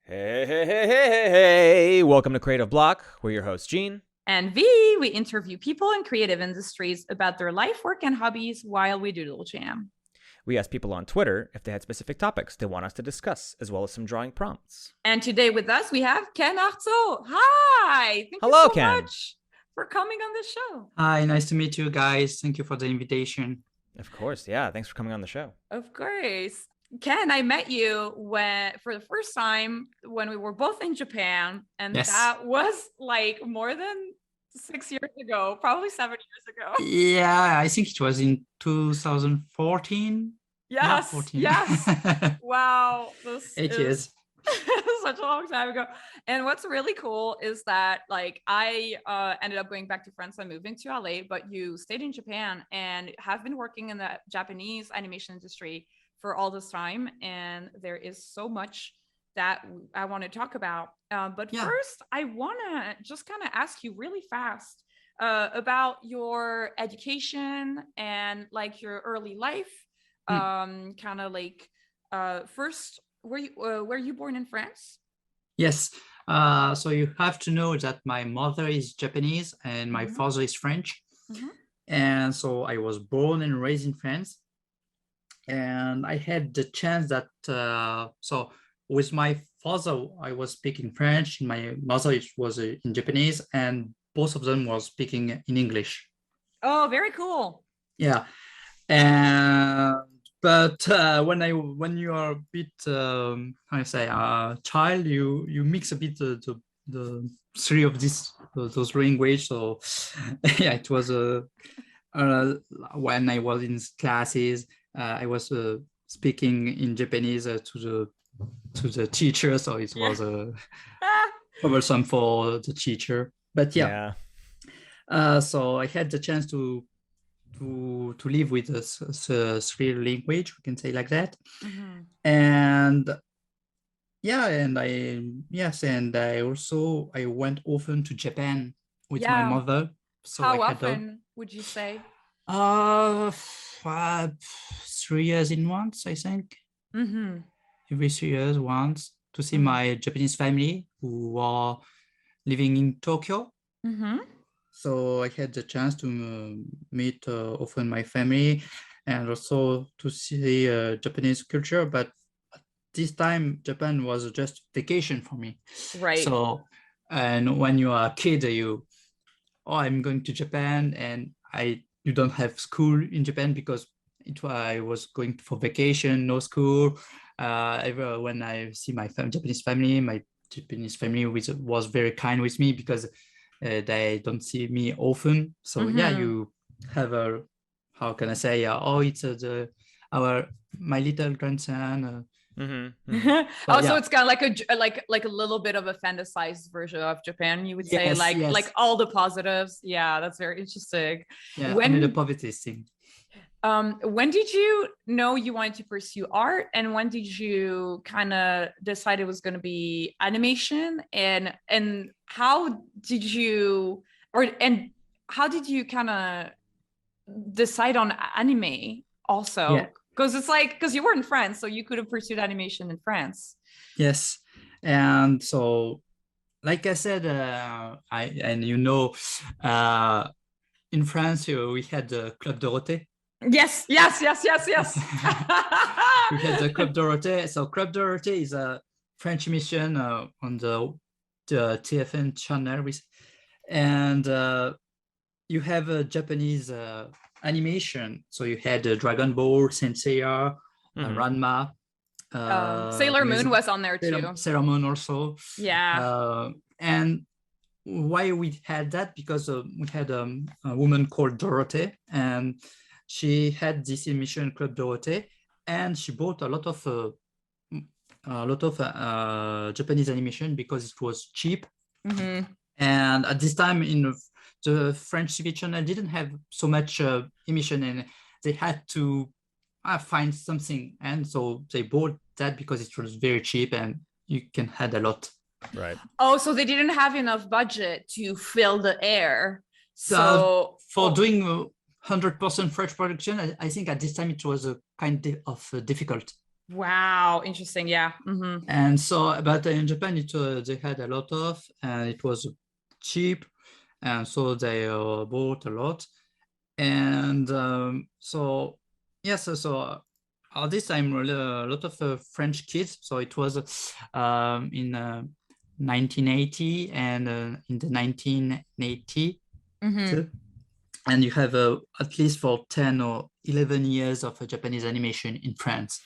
Hey. Welcome to Creative Block. We're your hosts, Gene. And V, we interview people in creative industries about their life, work, and hobbies while we doodle jam. We asked people on Twitter if they had specific topics they want us to discuss, as well as some drawing prompts. And today with us, we have Ken Arto. Hi. Hello, you so Ken. much for coming on the show. Hi, nice to meet you guys. Thank you for the invitation. Of course, yeah. Thanks for coming on the show. Of course. Ken, I met you for the first time when we were both in Japan, and Yes. that was like more than 6 years ago, probably 7 years ago. Yeah, I think it was in 2014. Yes, 14. yes. Wow, this 8 is years. such a long time ago. And what's really cool is that like I ended up going back to France and moving to LA, but you stayed in Japan and have been working in the Japanese animation industry for all this time. And there is so much that I want to talk about. But Yeah. first, I want to just kind of ask you really fast about your education and like your early life. Kind of like first, were you born in France? Yes. So you have to know that my mother is Japanese and my Mhm. father is French. Mhm. And so I was born and raised in France. And I had the chance that, so with my father, I was speaking French, my mother was in Japanese, and both of them were speaking in English. Oh, very cool. Yeah. And but when you are a bit how I say child, you mix a bit the three of those language. So yeah, it was when I was in classes, I was speaking in Japanese to the teacher, so it was troublesome for the teacher. But yeah. So I had the chance to live with three language, we can say like that. Mhm. And yeah, and I also went often to Japan with my Yeah. mother. So How I had often would you say? 3 years in once, I think. Mm-hmm. Every 3 years once to see Mhm. my Japanese family who are living in Tokyo. Mm-hmm. So I had the chance to meet often my family and also to see Japanese culture. But this time, Japan was just vacation for me. Right. So, and when you are a kid, I'm going to Japan, and you don't have school in Japan because I was going for vacation, no school. When I see my Japanese family was very kind with me because they don't see me often. So yeah, Mhm. you have how can I say? It's my little grandson. Oh, so yeah. it's kind of like a little bit of a fantasized version of Japan, you would say, Yes, like yes. like all the positives. Yeah, that's very interesting. Yeah, When- only the positive thing. When did you know you wanted to pursue art, and when did you kind of decide it was going to be animation, and how did you kind of decide on anime also? Yeah. Because it's like, because you were in France, so you could have pursued animation in France. Yes, and so like I said, in France we had the Club Dorothée. Yes. We had the Club Dorothée. So Club Dorothée is a French mission on the TFN channel, and you have a Japanese animation. So you had Dragon Ball, Saint Seiya, Ranma. Sailor Moon was on there too. Sailor Moon also. Yeah. And why we had that? Because we had a woman called Dorothée, and she had this emission Club Dorothée, and she bought a lot of Japanese animation because it was cheap. Mm-hmm. And at this time in the French TV channel didn't have so much emission, and they had to find something, and so they bought that because it was very cheap and you can add a lot. Right. Oh, so they didn't have enough budget to fill the air. So for doing 100% French production, I think at this time it was kind of difficult. Wow, interesting. Yeah. Mm-hmm. And so, but in Japan, they had a lot of, and it was cheap, and so they bought a lot. And so yes, at this time a lot of French kids. So it was in 1980 and in the 1980, Mm-hmm. and you have at least for 10 or 11 years of Japanese animation in France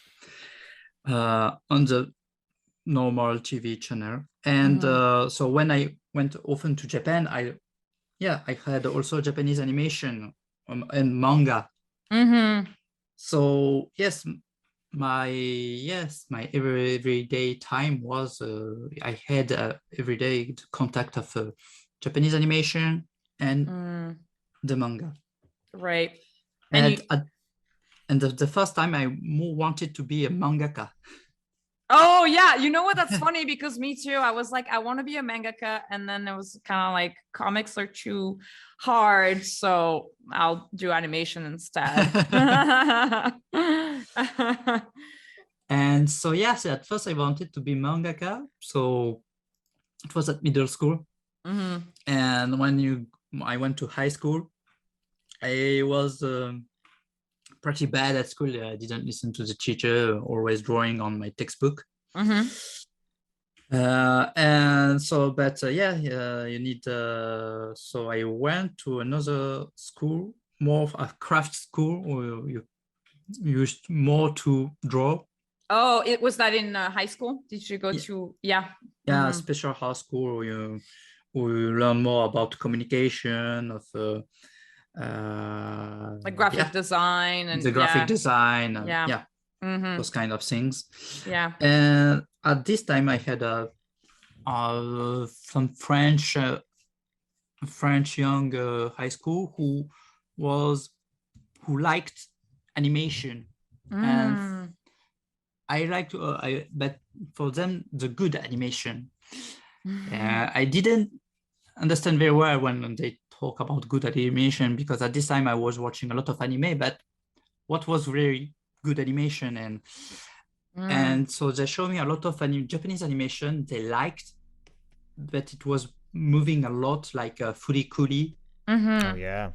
on the normal TV channel. And so when I went often to Japan, I had also Japanese animation and manga. Mm-hmm. So yes, my everyday time was I had everyday contact of Japanese animation and the manga. Right. And And the first time I more wanted to be a mangaka. oh yeah, you know what? That's funny because me too. I was like, I want to be a mangaka, and then it was kind of like comics are too hard, so I'll do animation instead. And so yes, at first I wanted to be mangaka. So it was at middle school, and when I went to high school, I was pretty bad at school. I didn't listen to the teacher, always drawing on my textbook. And so, but you need. So I went to another school, more of a craft school, where you used more to draw. Oh, it was that in high school? Did you go to special high school where you learn more about communication of like graphic design and the graphic design those kind of things. And at this time I had some French young high school who liked animation, and I liked but for them the good animation. I didn't understand very well when they talk about good animation, because at this time I was watching a lot of anime, but what was very good animation? And so they showed me a lot of Japanese animation they liked, but it was moving a lot, like Furikuri, oh yeah,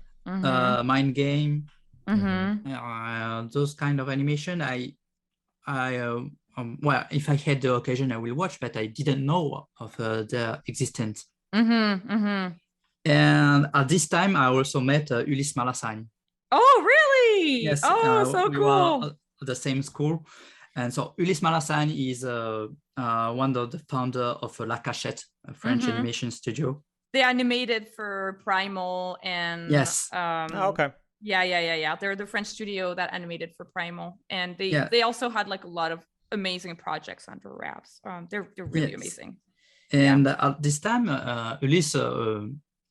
Mind Game, those kind of animation. Well, if I had the occasion, I will watch, but I didn't know of their existence. And at this time, I also met Ulysse Malasagne. Oh, really? Yes. So we cool. were at the same school. And so Ulysse Malasagne is one of the founder of La Cachette, a French animation studio. They animated for Primal and yes. Okay. Yeah. They're the French studio that animated for Primal, and they also had like a lot of amazing projects under wraps. They're really amazing. And at this time, Ulysse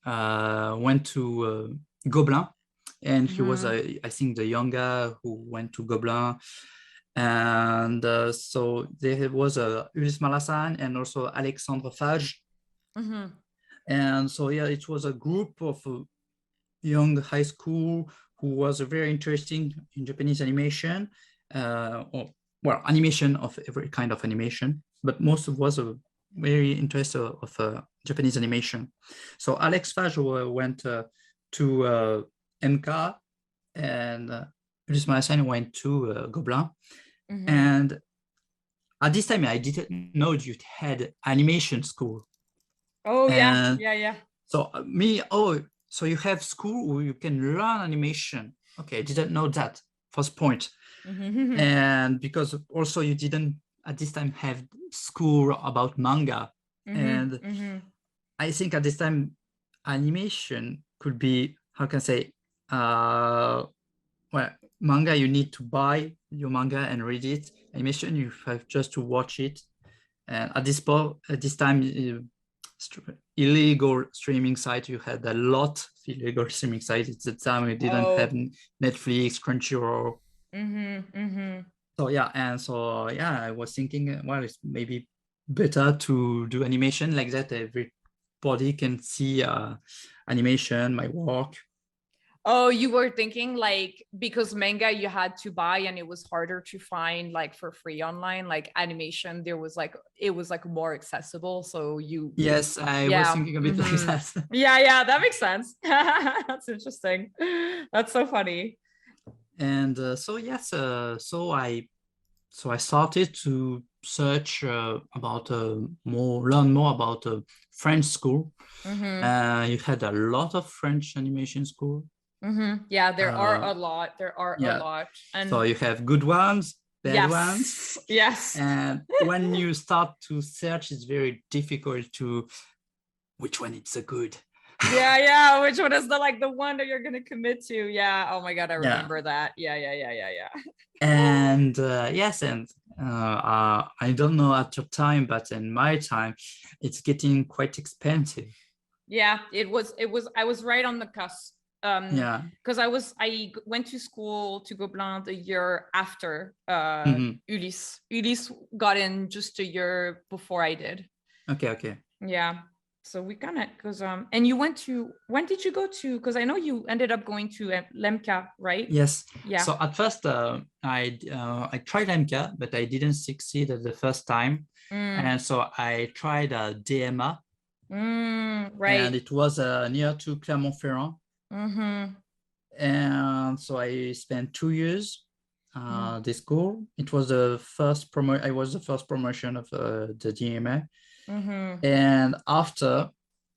went to Gobelin, and he was, I think, the young guy who went to Gobelin. And so there was Ulysse Malasagne and also Alexandre Fage. And so it was a group of young high school who was very interesting in Japanese animation, animation of every kind of animation, but most was very interested of Japanese animation. So Alex Fage went to MK, and Ulysse Malasagne went to Gobelin. And at this time, I didn't know you had animation school. Oh, yeah. So so you have school where you can learn animation. Okay, I didn't know that, first point. And because also you didn't at this time have school about manga. And I think at this time, animation could be, how can I say, manga, you need to buy your manga and read it. Animation, you have just to watch it. And at this time, illegal streaming site, you had a lot of illegal streaming sites. At the time, we didn't have Netflix, Crunchyroll. So I was thinking, well, it's maybe better to do animation like that. Everybody can see animation, my work. Oh, you were thinking like because manga you had to buy and it was harder to find like for free online, like animation, there was like it was like more accessible. So Yes, I was yeah. thinking a bit like Mhm. that. Yeah, that makes sense. That's interesting. That's so funny. And so I started to search about learn more about French school. Hmm. You had a lot of French animation school. Yeah, there are Uh, a lot. There are a yeah, lot. so And you have good ones, bad ones, yes, yes. and when you start to search, it's very difficult to which one is the good. Yeah. Which one is the like the one that you're gonna commit to? Yeah. Oh my God, I Yeah, remember that. Yeah. and yes, and I don't know at your time, but in my time, it's getting quite expensive. Yeah, it was I was right on the cusp. Yeah. Because I went to school to Gobelin the year after Mhm. Ulysse. Ulysse got in just a year before I did. Okay. Yeah. So we kind of because and you went to when did you go to because I know you ended up going to Lemka, right? Yes. Yeah. So at first, I tried MK, but I didn't succeed at the first time, Mm, and so I tried DMA, and right. it was near to Clermont-Ferrand, Mm-hmm. and so I spent 2 years Mm, this school. It was the first promo. I was the first promotion of the DMA, mm-hmm. and after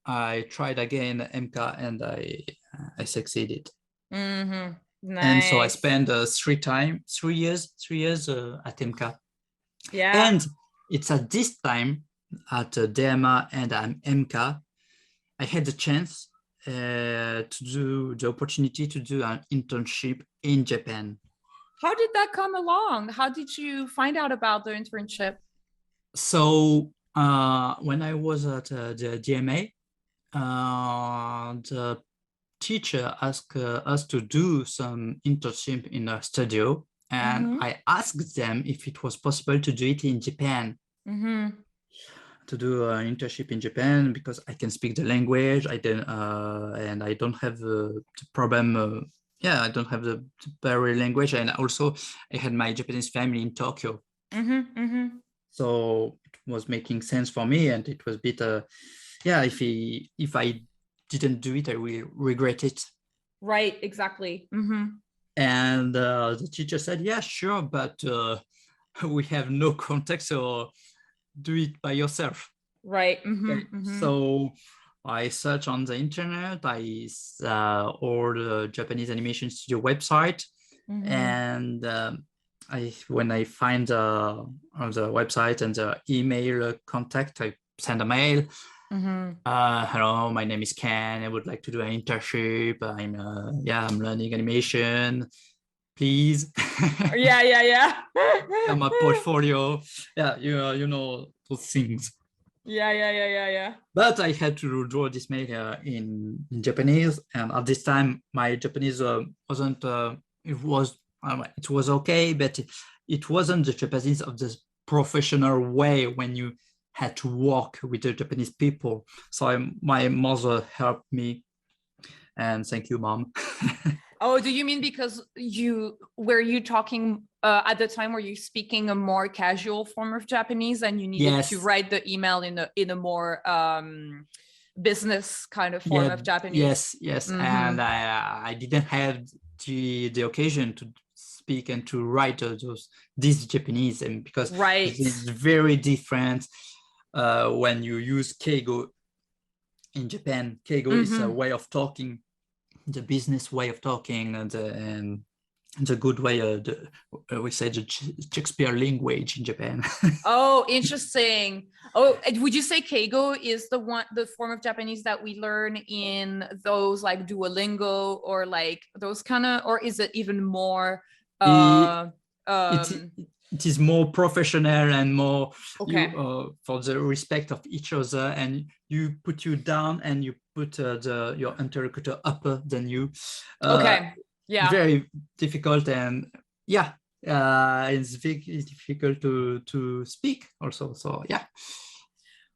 I tried again MK, and I succeeded. Mm-hmm. And so I Nice. spent 3 years at MK. Yeah. And it's at this time at DMA and MK, I had the chance to do the opportunity to do an internship in Japan. How did that come along? How did you find out about the internship? So when I was at the DMA, the teacher asked us to do some internship in a studio, and Mm-hmm. I asked them if it was possible to do it in Japan, Mm-hmm. to do an internship in Japan because I can speak the language. I don't, and I don't have the problem. Yeah, I don't have the barrier language, and also I had my Japanese family in Tokyo, Mm-hmm. Mm-hmm. so it was making sense for me, and it was a bit. Yeah, if I didn't do it, I will regret it. Right, exactly. Mm-hmm. And the teacher said, yeah, sure, but we have no context, so do it by yourself. Right. Mm-hmm. Okay. Mm-hmm. So I search on the internet, or the Japanese animation studio website, Mm-hmm. and when I find on the website and the email contact, I send a mail. Mm-hmm. Hello, my name is Ken. I would like to do an internship. I'm learning animation. Please, Yeah. my portfolio. Yeah, you know those things. Yeah. But I had to draw this mail in Japanese, and at this time my Japanese wasn't. It was okay, but it wasn't the Japanese of the professional way when you had to work with the Japanese people. So my mother helped me, and thank you, mom. Oh, do you mean because were you talking at the time, were you speaking a more casual form of Japanese and you needed to Yes, write the email in a more business kind of form yeah, of Japanese? yes, Mm-hmm. and I didn't have the occasion to speak and to write these Japanese, and because it Right. is very different when you use keigo in Japan. Keigo is a Mm-hmm. way of talking, the business way of talking, and the good way, we say the Shakespeare language in Japan. Oh, interesting. Oh, would you say Keigo is the form of Japanese that we learn in those like Duolingo or like those kind of, or is it even more it, uh it, um it is more professional and more you okay. for the respect of each other, and you put you down and you put your interlocutor upper than you. Uh, Okay. Yeah. Very difficult, and yeah, it's very difficult to speak also. So yeah.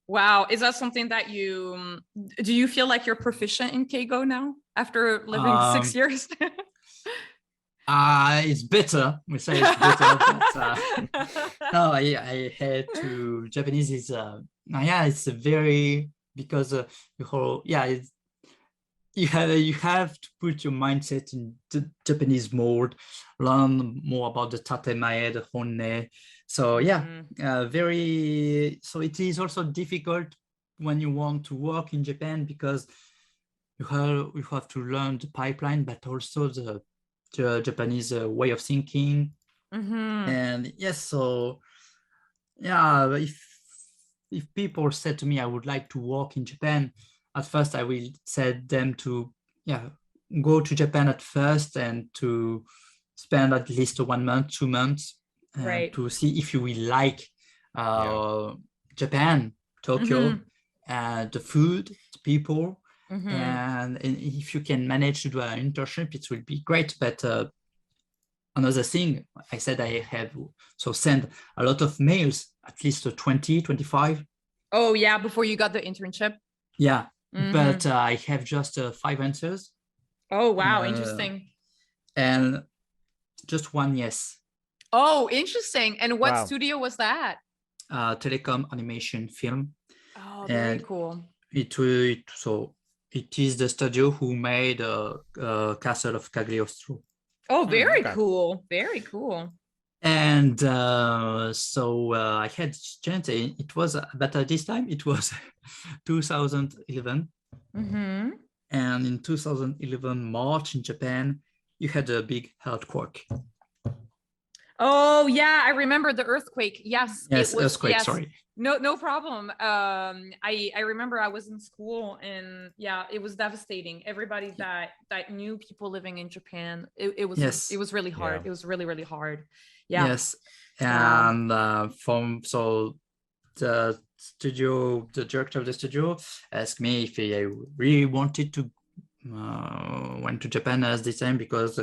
Wow. Is that something that do you feel like you're proficient in Keigo now after living 6 years? It's better. We say it's better, but no, I had to Japanese is it's a very because you have to put your mindset in the Japanese mode, learn more about the tatemae, the honne. So so it is also difficult when you want to work in Japan because you have to learn the pipeline, but also the Japanese way of thinking. And yes, so if people said to me I would like to work in Japan, at first I will say them to go to Japan at first and to spend at least 1 month, 2 months to see if you will like Japan, Tokyo, the food, the people. And if you can manage to do an internship, it will be great. But another thing, I said I have sent a lot of mails, at least 20, 25. Oh, yeah, before you got the internship? Yeah, but I have just 5 answers. Oh, wow, interesting. And just 1 yes. Oh, interesting. And what studio was that? Telecom animation film. Oh, very cool. It is the studio who made Castle of Cagliostro. Oh, very cool. Very cool. And I had chance. It was, but at this time it was 2011. And in 2011 March in Japan, you had a big earthquake. Oh yeah, I remember the earthquake. Yes, it was, earthquake. Yes. Sorry. No problem. I remember I was in school and it was devastating. Everybody that knew people living in Japan, it was really hard. It was really, really hard. Yeah. Yes. And the studio, the director of the studio asked me if I really wanted to went to Japan at the time because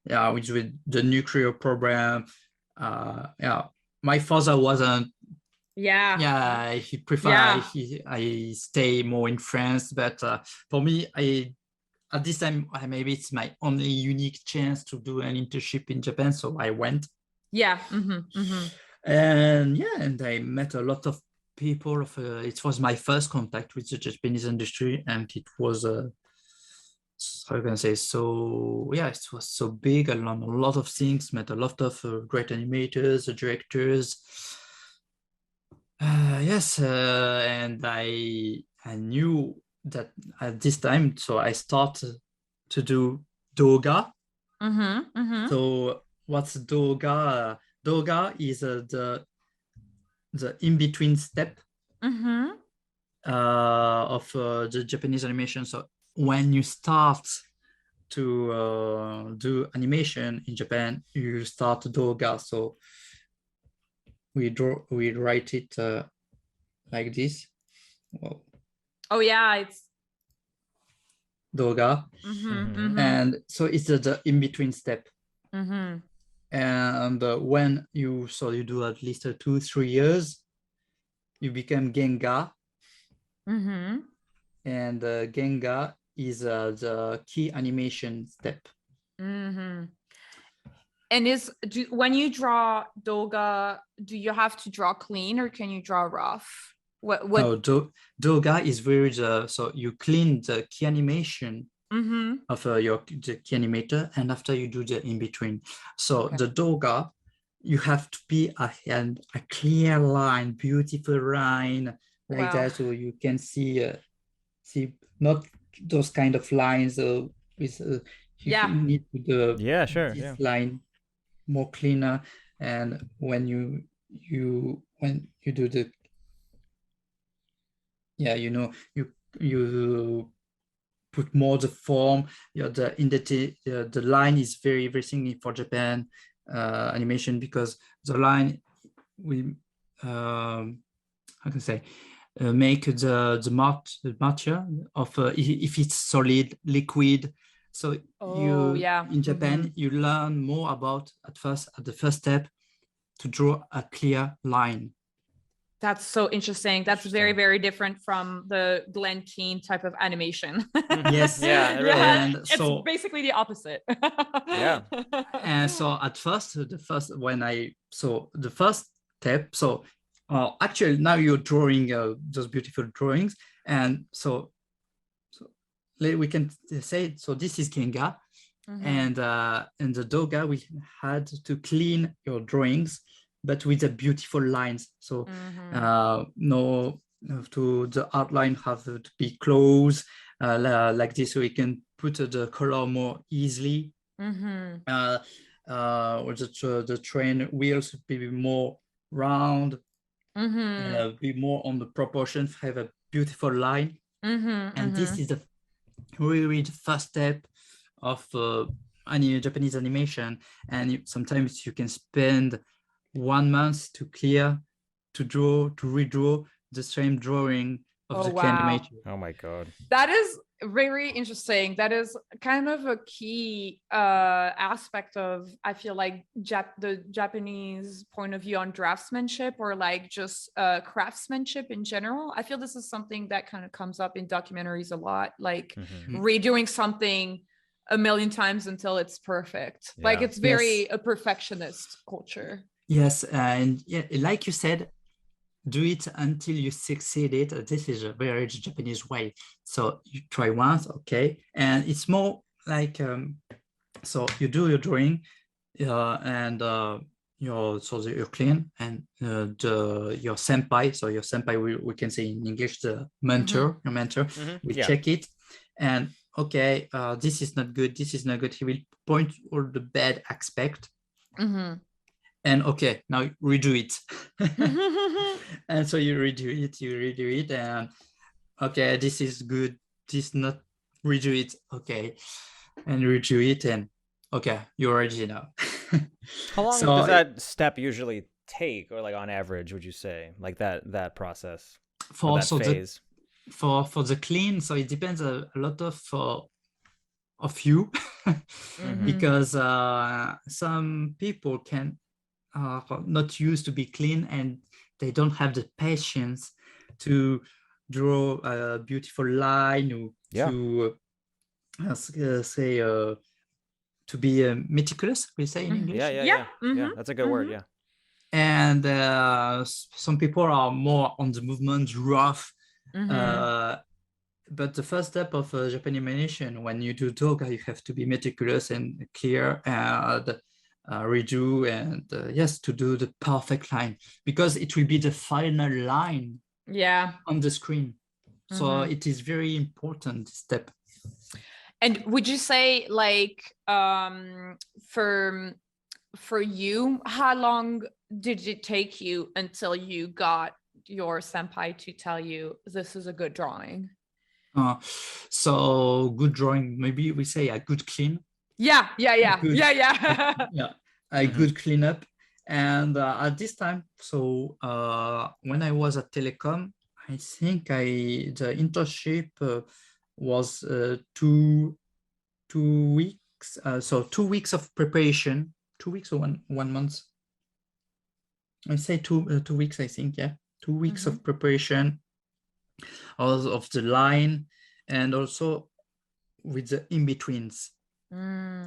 with the nuclear program, my father wasn't. He preferred I stay more in France, but for me, at this time maybe it's my only unique chance to do an internship in Japan, so I went. And I met a lot of people. It was my first contact with the Japanese industry, and it was how can I say, it was so big. I learned a lot of things, met a lot of great animators, directors. And I knew that at this time, so I started to do doga. So what's doga? Doga is the in-between step of the Japanese animation. So when you start to do animation in Japan, you start doga. So we write it like this. Whoa. Oh yeah, it's doga. And so it's the in-between step. And when you do at least 2-3 years, you become genga. And genga is the key animation step. And when you draw doga, do you have to draw clean or can you draw rough? What? No, doga is very so you clean the key animation of the key animator, and after you do the in between. So the doga, you have to be a clear line, beautiful line like that, so you can see not those kind of lines with you need this line more cleaner. And when you do the you put more the form, the line is very everything for Japan animation, because the line will how can I say make the matcha of if it's solid, liquid. So in Japan you learn more about at the first step to draw a clear line. That's so interesting. That's very, very different from the Glenn Keane type of animation. Yes. Yeah, it really And it's so basically the opposite. Yeah. and so at first, the first step, so actually now you're drawing those beautiful drawings. And so we can say, so this is Kenga. And in the Doga, we had to clean your drawings, but with the beautiful lines. So no, to the outline have to be close like this, so we can put the color more easily. Or the train wheels be more round, be more on the proportions, have a beautiful line. And this is the really the first step of Japanese animation. And sometimes you can spend 1 month to redraw the same drawing of the key animator. Oh my God. That is very interesting. That is kind of a key aspect of, I feel like, the Japanese point of view on draftsmanship, or like just craftsmanship in general. I feel this is something that kind of comes up in documentaries a lot, like redoing something a million times until it's perfect. Yeah. Like it's very a perfectionist culture. Yes, and yeah, like you said, do it until you succeed it. This is a very Japanese way. So you try once, okay, and it's more like so you do your drawing, and you're clean, and your senpai. So your senpai, we can say in English, the mentor, your mentor. We check it, and okay, this is not good. This is not good. He will point all the bad aspect. And okay, now redo it. And so you redo it, and okay, this is good, this not, redo it, okay, and redo it, and okay, you're ready now. How long does that step usually take, or like on average, would you say, like that process, for that phase? For the clean, so it depends a lot of you. Because some people are not used to be clean, and they don't have the patience to draw a beautiful line, or to say to be meticulous, we say in English. Yeah. That's a good word. Yeah. And some people are more on the movement, rough. But the first step of Japanese animation, when you do Doga, you have to be meticulous and clear, and redo, and yes, to do the perfect line, because it will be the final line on the screen. So it is very important step. And would you say, like, for you, how long did it take you until you got your senpai to tell you this is a good drawing? So good drawing, maybe we say a good clean. Yeah. A good cleanup. And at this time, so when I was at Telecom, I think the internship was 2 weeks. So 2 weeks of preparation, 2 weeks or one month. I say 2 weeks, I think, yeah. 2 weeks of preparation of the line, and also with the in-betweens.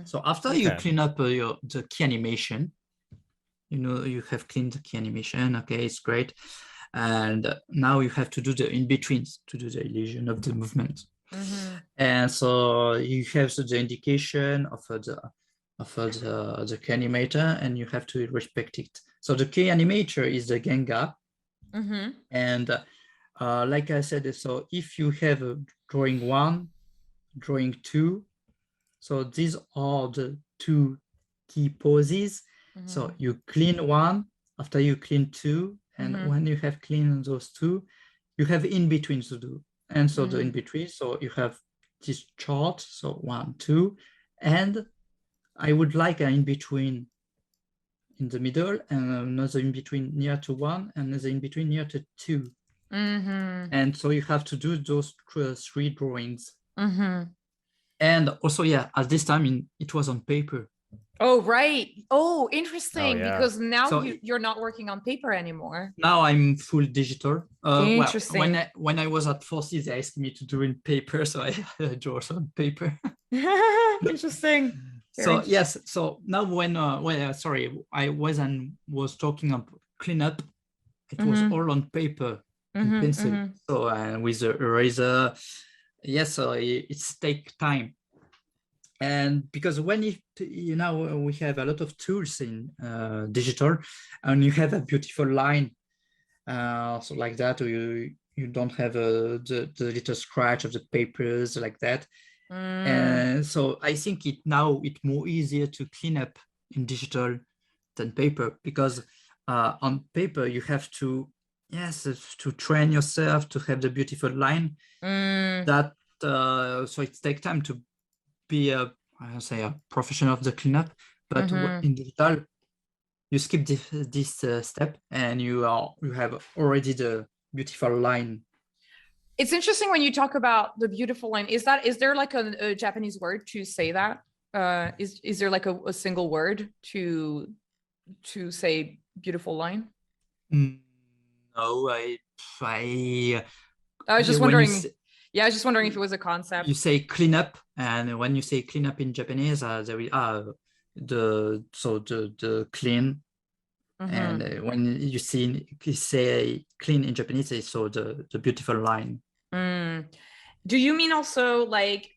So after you clean up the key animation, you have cleaned the key animation, okay, it's great. And now you have to do the in-betweens to do the illusion of the movement. And so you have the indication of the key animator, and you have to respect it. So the key animator is the Genga. And like I said, so if you have a drawing 1, drawing 2, so these are the 2 key poses. So you clean 1, after you clean 2, and when you have cleaned those 2, you have in between to do. And so the in between, so you have this chart, so 1, 2, and I would like an in between in the middle, and another in between near to 1, and another in between near to 2. And so you have to do those 3 drawings. And also, at this time it was on paper. Oh, right. Oh, interesting. yeah. Because now So you're not working on paper anymore. now I'm full digital. Well, Interesting. when I was at 4C, they asked me to do in paper, so I draw some paper. Interesting. Very So interesting. yes, so now sorry, I was talking about cleanup. It was all on paper and pencil. So and with the eraser, yes, so it's take time. And because when you know we have a lot of tools in digital, and you have a beautiful line, so like that, or you don't have the little scratch of the papers like that. And so I think it's more easier to clean up in digital than paper, because on paper you have to to train yourself to have the beautiful line that so it takes time to be a professional of the cleanup. But in digital you skip this step and you have already the beautiful line. It's interesting when you talk about the beautiful line. Is there like a Japanese word to say that? Is there like a single word to say beautiful line? No, I was just wondering. Yeah, I was just wondering if it was a concept. You say clean up, and when you say clean up in Japanese, there will the clean, and when you say clean in Japanese, it's so the beautiful line. Do you mean also like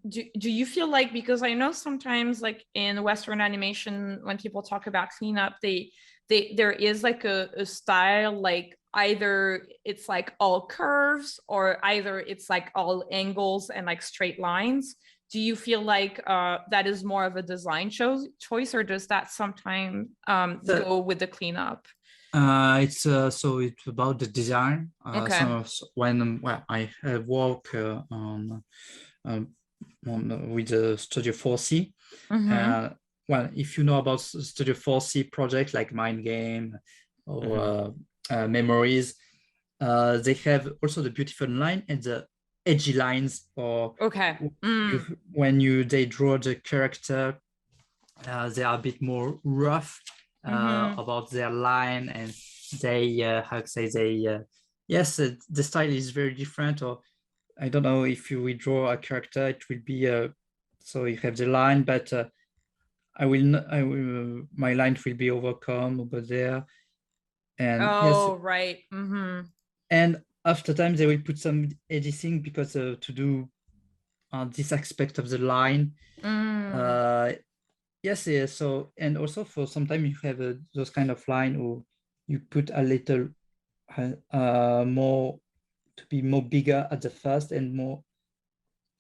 do you feel like, because I know sometimes like in Western animation when people talk about cleanup, there is like a style, like either it's like all curves or either it's like all angles and like straight lines. Do you feel like that is more of a design choice, or does that sometimes go with the cleanup? It's so it's about the design. Okay. So when I work with the Studio 4C. Well, if you know about Studio 4C project like Mind Game or Memories, they have also the beautiful line and the edgy lines. Or when they draw the character, they are a bit more rough about their line, and they how to say they yes, the style is very different. Or I don't know, if you will draw a character, it will be so you have the line, but I will my line will be overcome over there, and right. And after time they will put some editing because to do this aspect of the line. Yes. So, and also for sometimes you have those kind of line, or you put a little more to be more bigger at the first and more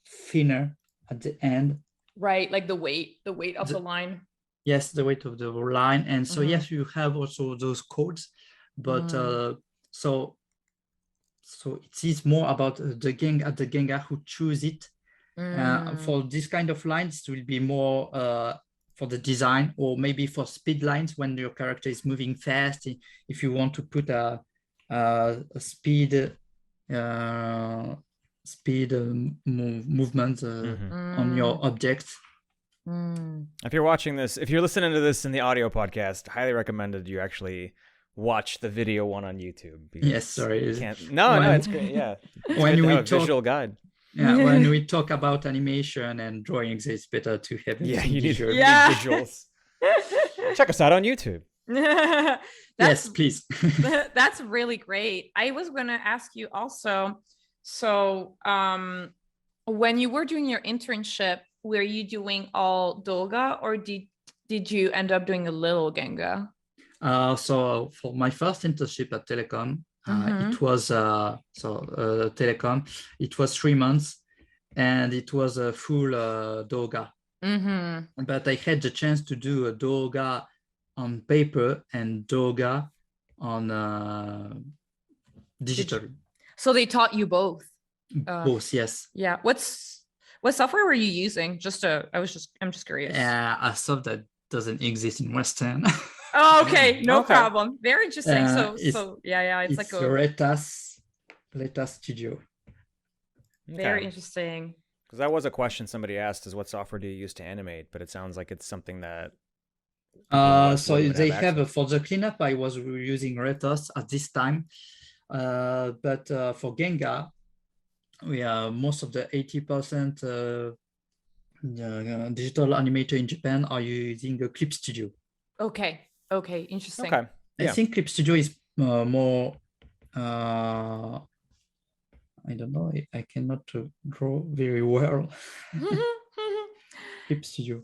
thinner at the end. Right, like the weight of the line. Yes, the weight of the line. And so yes, you have also those codes, but so it is more about the Gengar who choose it. For this kind of lines, it will be more for the design, or maybe for speed lines when your character is moving fast. If you want to put a speed movement on your object. If you're watching this, if you're listening to this in the audio podcast, highly recommended you actually watch the video one on YouTube. Yes, sorry. No, it's great. Yeah, it's when we have a visual guide. Yeah, when we talk about animation and drawings, it's better to have you need visuals. Check us out on YouTube. Yes, please. That's really great. I was going to ask you also, so when you were doing your internship, were you doing all doga, or did you end up doing a little Genga? So for my first internship at Telecom, it was Telecom. It was 3 months, and it was a full doga. But I had the chance to do a doga on paper and doga on digital. So they taught you both. Both, yes. Yeah. What software were you using? I'm just curious. A software that doesn't exist in Western. Oh, okay, no problem. Very interesting. It's like a Reta Studio. Very interesting. Because that was a question somebody asked: is what software do you use to animate? But it sounds like it's something that people in the West So would they have have access. for the cleanup, I was using Retos at this time. But for Genga, we are most of the 80% digital animator in Japan are using a Clip Studio. Okay. Interesting. Okay. I think Clip Studio is more, I don't know, I cannot draw very well. Clip Studio.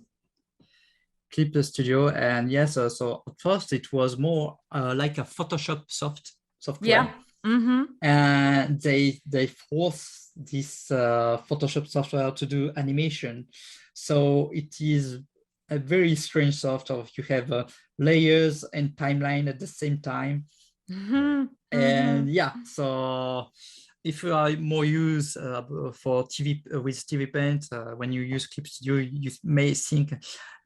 And yes, so at first it was more like a Photoshop software. Yeah. Mm-hmm. And they force this Photoshop software to do animation. So it is a very strange software. You have layers and timeline at the same time. Mm-hmm. And yeah, so if you are more used for TV with TV Paint, when you use Clip Studio, you may think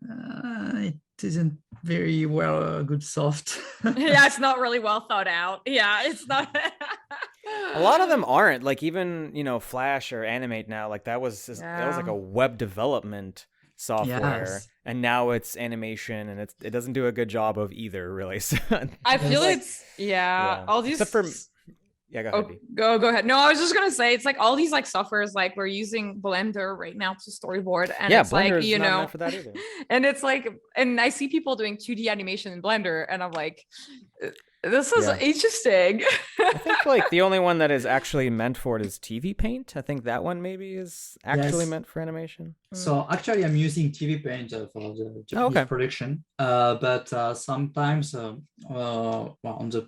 it isn't very well good soft. Yeah, it's not really well thought out. Yeah, it's not. A lot of them aren't. Like even Flash or Animate now. Like that was like a web development software, Yes. and now it's animation, and it doesn't do a good job of either, really. So, I feel Like- it's all these. Except for yeah, go ahead. Oh, B. go ahead. No, I was just gonna say it's like all these like softwares, like we're using Blender right now to storyboard, and Yeah, it's like Blender's not meant for that either. and it's like, and I see people doing 2D animation in Blender, and I'm like, this is Yeah. interesting. I think like the only one that is actually meant for it is TV Paint. I think that one maybe is actually Yes. meant for animation. So actually, I'm using TV Paint for the Japanese okay. production, but sometimes on the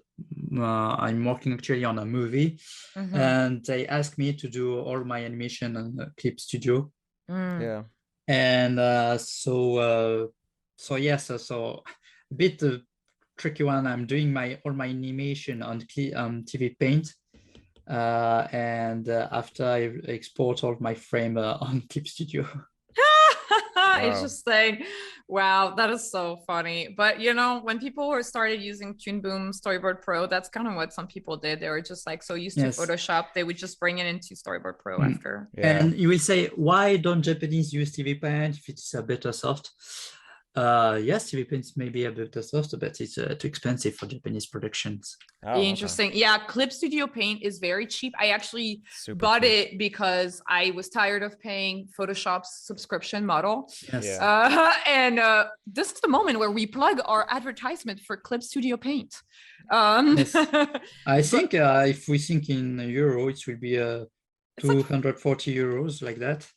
I'm working actually on a movie, Mhm. and they ask me to do all my animation on Clip Studio, Mm. Yeah. and so yes, so a bit tricky one. I'm doing all my animation on TV Paint. And after I export all my frame on Clip Studio. Interesting. Wow, that is so funny. But when people were started using Toon Boom Storyboard Pro, that's kind of what some people did. They were just like so used to Yes. Photoshop, they would just bring it into Storyboard Pro after. Yeah. And you will say, why don't Japanese use TV Paint if it's a better soft? Yes, TV Paint may be a better soft, but it's too expensive for Japanese productions. Oh, okay. Interesting. Yeah, Clip Studio Paint is very cheap. I actually Super bought cheap. it because I was tired of paying Photoshop's subscription model. Yes. Yeah. And this is the moment where we plug our advertisement for Clip Studio Paint. Yes. I think if we think in euro, it will be It's like- 240 euros, like that.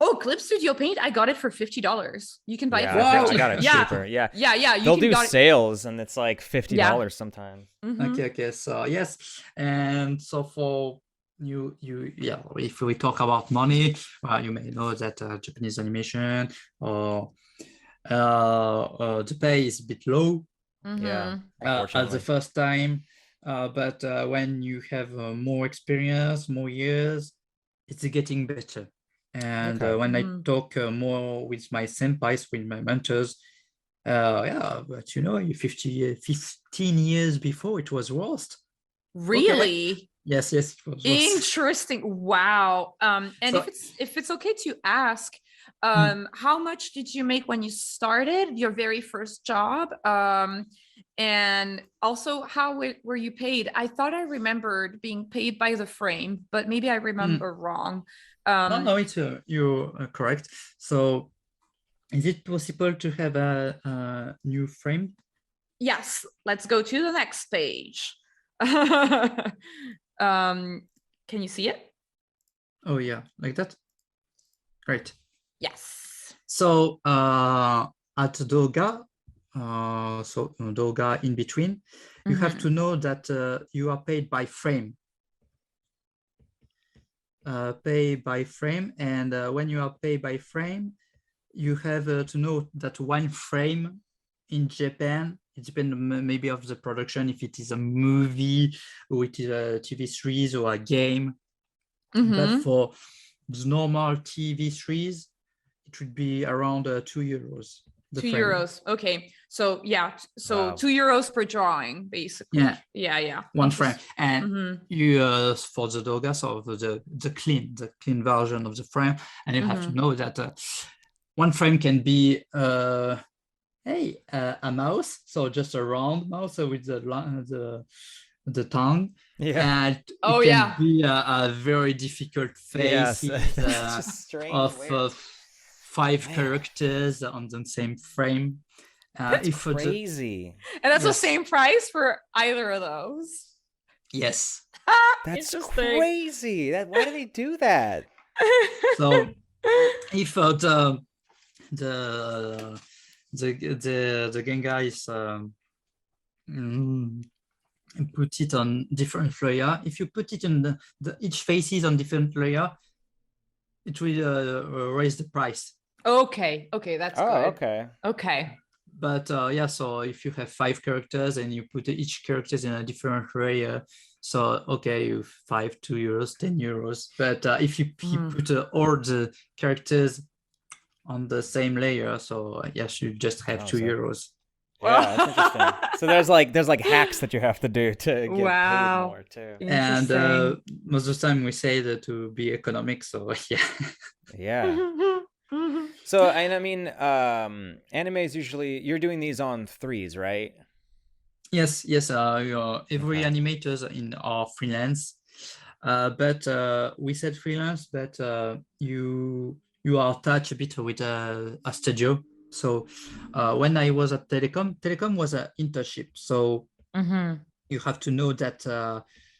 Oh, Clip Studio Paint, I got it for $50. You can buy it Yeah, for I think 50. I got it Yeah. cheaper. Yeah. Yeah. You They'll can do got it. sales, and it's like $50 sometimes. Mhm. Okay. So yes, and so for you, yeah. If we talk about money, you may know that Japanese animation or the pay is a bit low Yeah. Mhm. at Unfortunately. the first time, but when you have more experience, more years, it's getting better. And Okay. when I talk more with my senpais, with my mentors, yeah, but 15 years before it was worst. Really? Yes, it was worst. Interesting. Wow. And So- if it's okay to ask, how much did you make when you started your very first job? And also, how were you paid? I thought I remembered being paid by the frame, but maybe I remember wrong. No, it's you're correct. So, is it possible to have a new frame? Yes, let's go to the next page. Can you see it? Oh yeah, like that. Great. Yes. So at Doga, so Doga in between, you have to know that you are paid by frame. Pay by frame, and when you are paid by frame, you have to know that one frame in Japan, it depends maybe of the production, if it is a movie or it is a TV series or a game. But for the normal TV series, it would be around €2. the 2 frame. euros. Okay. So yeah. So Wow. 2 euros per drawing, basically. Yeah. Yeah. One frame. And Mm-hmm. you for the Doga, so the clean version of the frame. And you have to know that one frame can be a mouse, so just a round mouse with the tongue. Yeah. And it can be a very difficult face Just strange. of 5 characters on the same frame. That's crazy. And that's the same price for either of those. Yes. That's crazy. Why do they do that? So if the Gengar is put it on different layer, if you put it in each faces on different layer, it will raise the price. Okay, that's good. Okay. But so if you have 5 characters and you put each characters in a different layer, so you 5, 2 euros, 10 euros. But if you put all the characters on the same layer, so yes, you just have 2 euros. Yeah, that's interesting. So there's like hacks that you have to do to get paid more too. And most of the time we say that to be economic. So yeah. So, and I mean, animes usually, you're doing these on 3s, right? Yes. Every animators in our freelance, but we said freelance, but you are attached a bit with a studio. So when I was at Telecom was an internship. So you have to know that.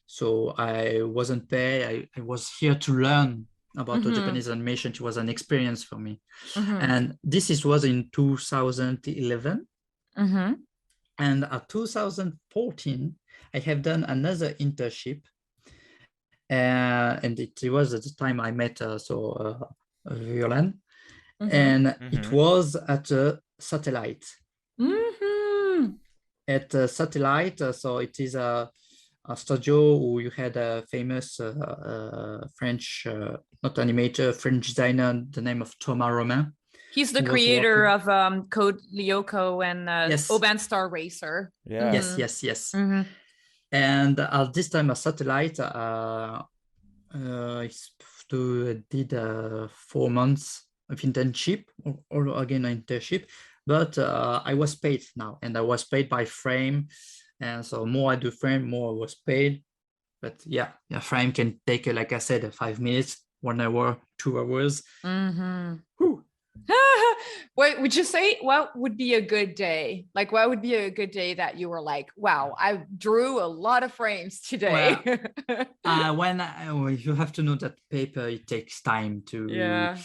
So I wasn't paid. I was here to learn about the Japanese animation. It was an experience for me. And this was in 2011. And at 2014, I have done another internship. And it was at the time I met Violan. And it was at a satellite. At a satellite, so it is a studio who you had a famous French, not animator, French designer, the name of Thomas Romain. He's the creator of Code Lyoko and Oban Star Racer. Yeah. Yes. And at this time, a satellite did 4 months of internship, or again an internship, but I was paid now, and I was paid by frame, and so more I do frame, more I was paid. But a frame can take, like I said, 5 minutes, 1 hour, 2 hours. What would you say? What would be a good day? Like, what would be a good day that you were like, wow, I drew a lot of frames today? Well, you have to know that paper, it takes time to. Sure.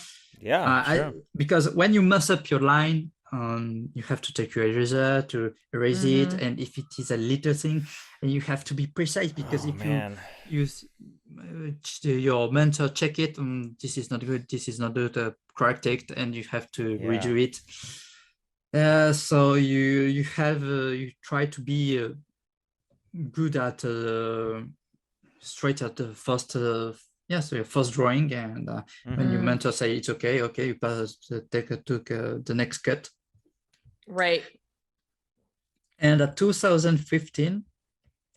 Because when you mess up your line, you have to take your eraser to erase it, and if it is a little thing, and you have to be precise, because you use your mentor check it, this is not good, this is not the correct text, and you have to redo it. So you try to be good at straight at the first so your first drawing, and when your mentor say it's okay, you pass take the next cut. Right. And at 2015,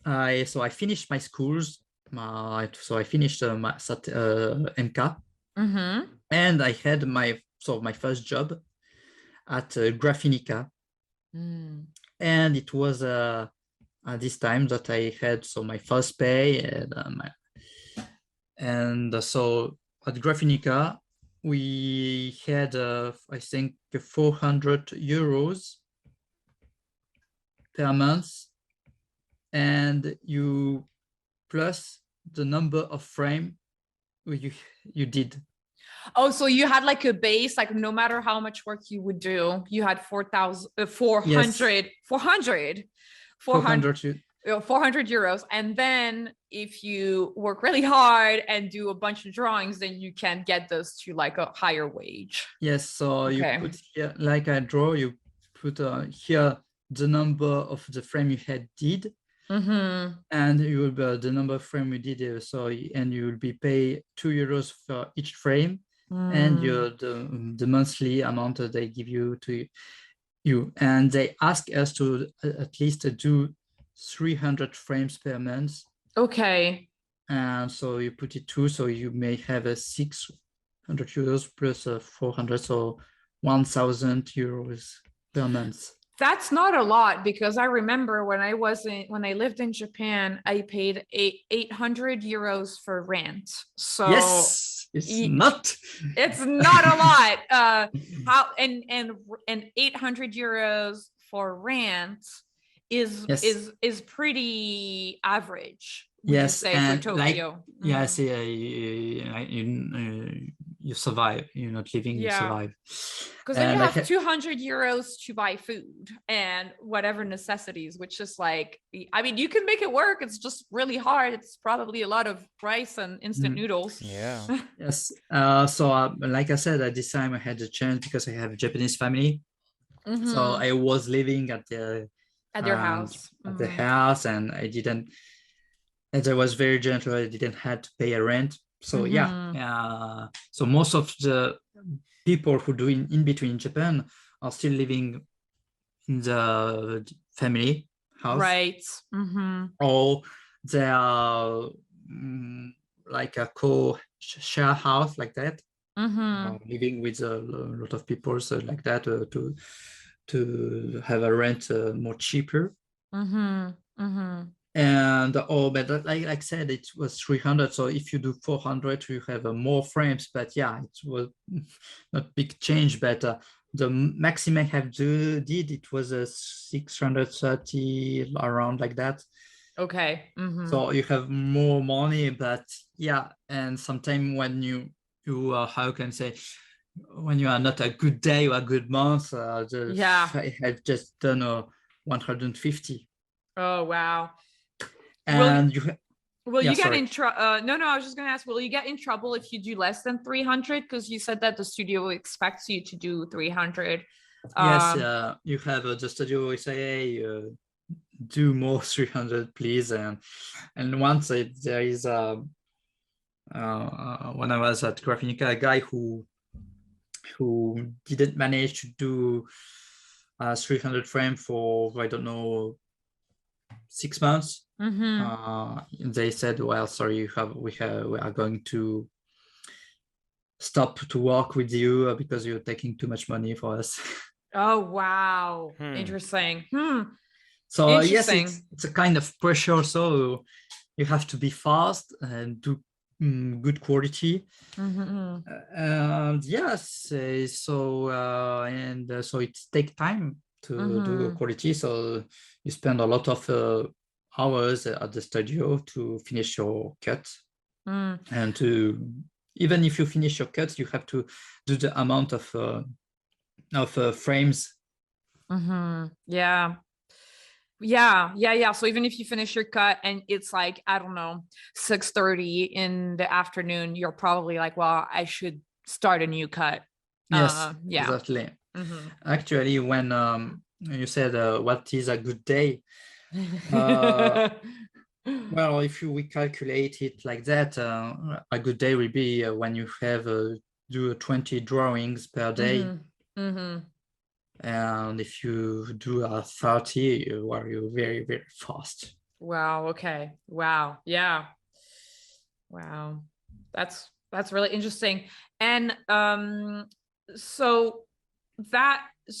I finished my schools. So I finished my MK, and I had my first job at Graphinica, and it was at this time that I had my first pay, and so at Graphinica we had I think 400 euros per month, and you plus the number of frame you did. Oh, so you had like a base, like no matter how much work you would do, you had 400 euros. And then if you work really hard and do a bunch of drawings, then you can get those to like a higher wage. Yes, so you put here, like I draw, you put here the number of the frame you had did, and you will be the number of frame you did, and you will be paid 2 euros for each frame, and the monthly amount that they give you to and they ask us to at least do 300 frames per month. Okay. And so you put it through, so you may have a 600 euros plus 400, so 1,000 euros per month. That's not a lot, because I remember when I lived in Japan, I paid 800 euros for rent. So yes, it's not a lot. How and 800 euros for rent is pretty average. Would you say, for Tokyo? Yes, you survive. You're not living, you survive. Because then you have 200 euros to buy food and whatever necessities, which is like, I mean, you can make it work. It's just really hard. It's probably a lot of rice and instant noodles. Yeah. Yes. So like I said, at this time I had a chance because I have a Japanese family. So I was living at their house. At the house, and as I was very gentle, I didn't have to pay a rent. So so most of the people who do in between Japan are still living in the family house, right? Or they are like a co-share house like that, living with a lot of people, so like that, to have a rent more cheaper. And but like I said, it was 300. So if you do 400, you have more frames. But yeah, it was not big change. But the maximum I have did it was a 630, around like that. Okay. So you have more money, but yeah, and sometimes when you how can I say, when you are not a good day or a good month, I had just done 150. Oh wow. And will you get in trouble? No, I was just going to ask, will you get in trouble if you do less than 300? Because you said that the studio expects you to do 300. Yes, you have the studio will say, hey, do more 300, please. And once there is when I was at Graphinica, a guy who didn't manage to do 300 frame for, I don't know, 6 months. They said, well, sorry, we are going to stop to work with you because you're taking too much money for us. Oh wow. Interesting. So yes, it's a kind of pressure also. You have to be fast and do good quality. Yes, so it takes time to do quality, so you spend a lot of hours at the studio to finish your cut. And even if you finish your cut, you have to do the amount of frames. So even if you finish your cut and it's like, I don't know, 6:30 in the afternoon, you're probably like, well, I should start a new cut. Yes, exactly. Actually, when you said what is a good day, well, if we calculate it like that, a good day will be when you have do 20 drawings per day. And if you do 30, you're very, very fast. Wow. Okay. Wow. Yeah. Wow. That's really interesting. And so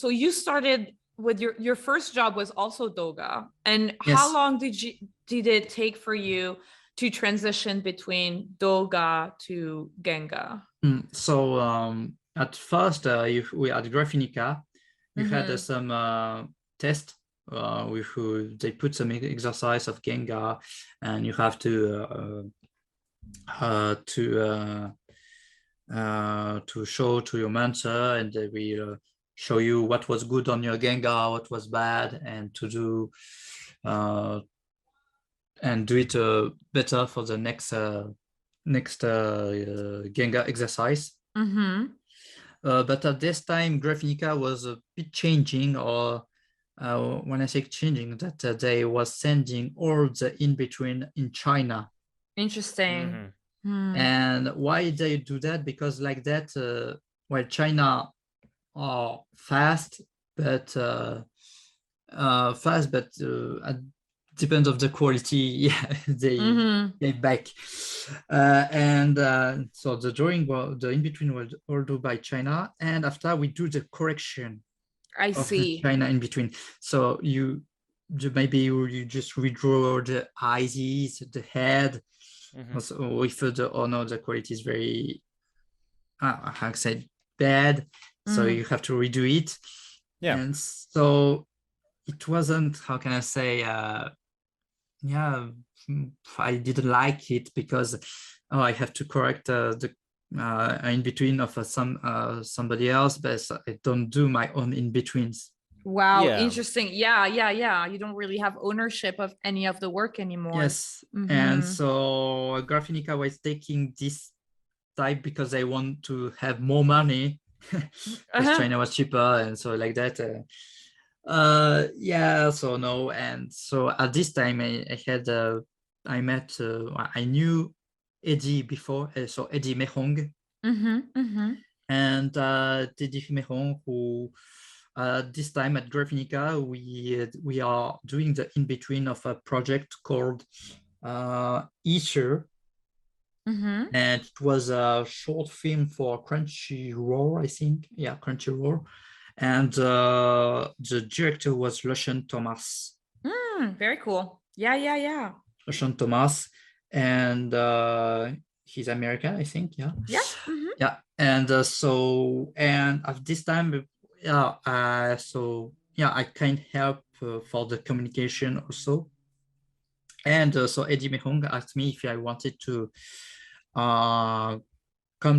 you started with your first job was also Doga. And how long did it take for you to transition between Doga to Genga? So at first, we had Graphinica. You had some test they put some exercise of Genga, and you have to show to your mentor, and they will show you what was good on your Genga, what was bad, and to do it better for the next Genga exercise. But at this time, Graphinica was a bit changing, or when I say changing, that they was sending all the in-between in China. Interesting. And why they do that? Because like that, while China are fast, but fast, but depends of the quality. Yeah, they gave back. So the drawing, the in between was all done by China, and after we do the correction of the China in between. So maybe you just redraw the eyes, the head. Also, if the quality is very, how can I say, bad, so you have to redo it. Yeah. And so it wasn't, how can I say, I didn't like it because I have to correct the in between of somebody else, but I don't do my own in betweens. Wow, interesting. Yeah. You don't really have ownership of any of the work anymore. Yes. And so Graphinica was taking this type because they want to have more money because China was cheaper, and so like that. So no, and so at this time I knew Eddie before, so Eddie Mehong, and Eddie Mehong, who this time at Graphinica we are doing the in between of a project called Ether. And it was a short film for Crunchyroll, I think. Yeah, Crunchyroll. And the director was Lucien Thomas. Very cool. Yeah. Lucien Thomas. And he's American, I think. Yeah. Yeah. And and at this time, I can help for the communication also. And so Eddie Mehong asked me if I wanted to come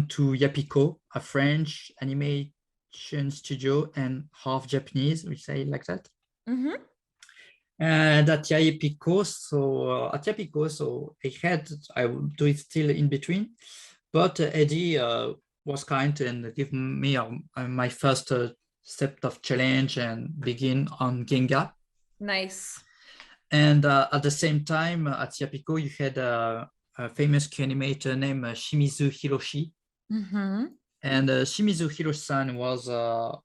to Yapiko, a French animation studio and half Japanese, we say like that. And at Yapiko, so I would do it still in between, but Eddie was kind and give me my first step of challenge and begin on Genga. Nice. And at the same time, at Yapiko, you had a famous animator named Shimizu Hiroshi. And Shimizu Hiroshi-san was an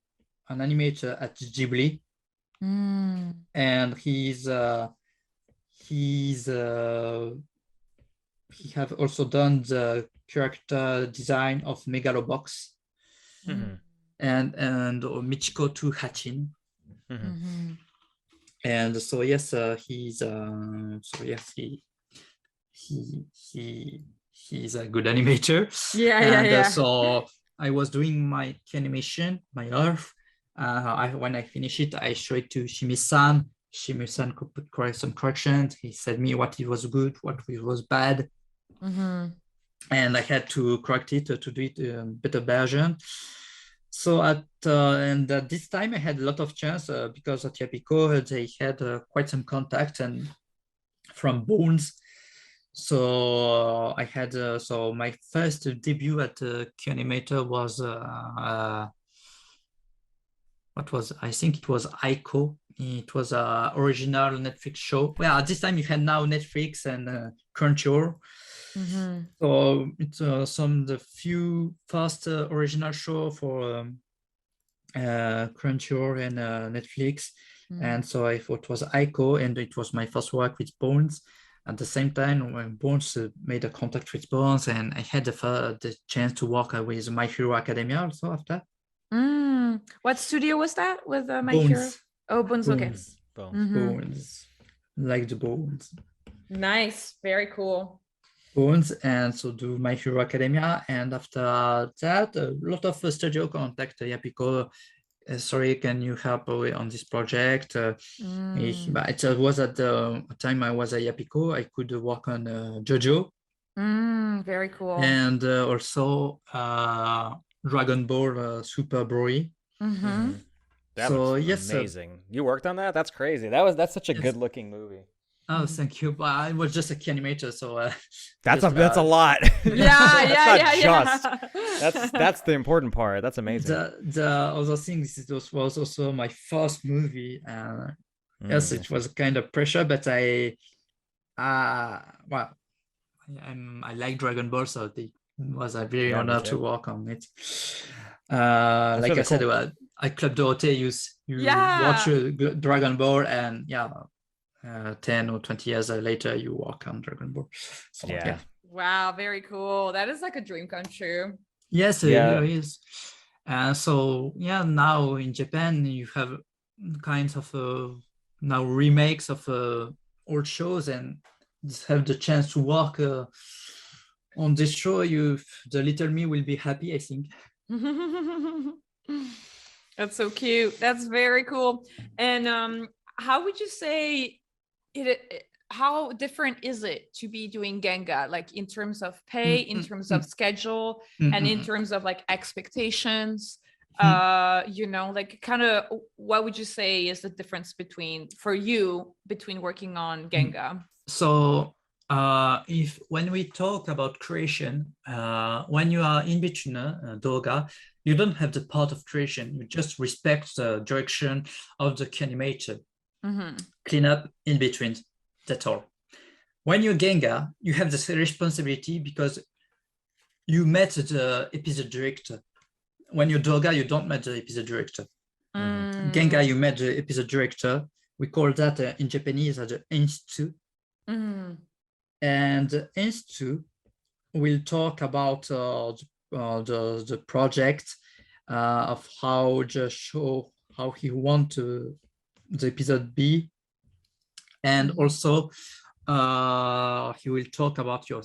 animator at Ghibli. And he have also done the character design of Megalobox and Michiko to Hachin. And so yes, he's a good animator. So I was doing my animation, my earth. When I finish it, I show it to Shimi-san. Shimi-san could correct some corrections. He said me what it was good, what it was bad. And I had to correct it to do it a better version. So at this time I had a lot of chance because at Yapiko they had quite some contact and from Bones. So I had so my first debut at Q-Animator was I think it was Aiko. It was an original Netflix show. Well, at this time you had now Netflix and Crunchyroll. So it's some of the few first original show for Crunchyroll and Netflix. And so I thought it was Aiko, and it was my first work with Bones. At the same time, when Bones made a contact with Bones, and I had the chance to work with My Hero Academia also after. What studio was that with My Bones. Hero? Oh, Bones. Okay. Bones, like the Bones. Nice, very cool. Bones, and so do My Hero Academia, and after that, a lot of studio contact Yapiko. Sorry, can you help on this project? But it was at the time I was at Yapiko, I could work on Jojo. Very cool. And also Dragon Ball Super Broly. That was amazing. You worked on that? That's crazy. That's such a good looking movie. Oh, thank you. But I was just a key animator, so that's a lot. Yeah. That's the important part. That's amazing. The other thing is it was also my first movie. Yes, it was kind of pressure, but I like Dragon Ball, so it was a very honor to work on it. Like I said, at Club Dorothée, you watch Dragon Ball, and 10 or 20 years later, you work on Dragon Ball. So, yeah. Wow, very cool. That is like a dream come true. Yes, it really is. So, now in Japan, you have kinds of now remakes of old shows, and just have the chance to work on this show. The little me will be happy, I think. That's so cute. That's very cool. And how would you say how different is it to be doing Genga, like in terms of pay, in terms of schedule, and in terms of like expectations? Like kind of what would you say is the difference between working on Genga? So when we talk about creation, when you are in between Doga, you don't have the part of creation. You just respect the direction of the animator. Clean up in between. That's all. When you're Genga, you have this responsibility because you met the episode director. When you're Doga, you don't met the episode director. Genga, you met the episode director. We call that in Japanese the Instu. And the Instu will talk about the project of how the show, how he want the episode be. And also he will talk about your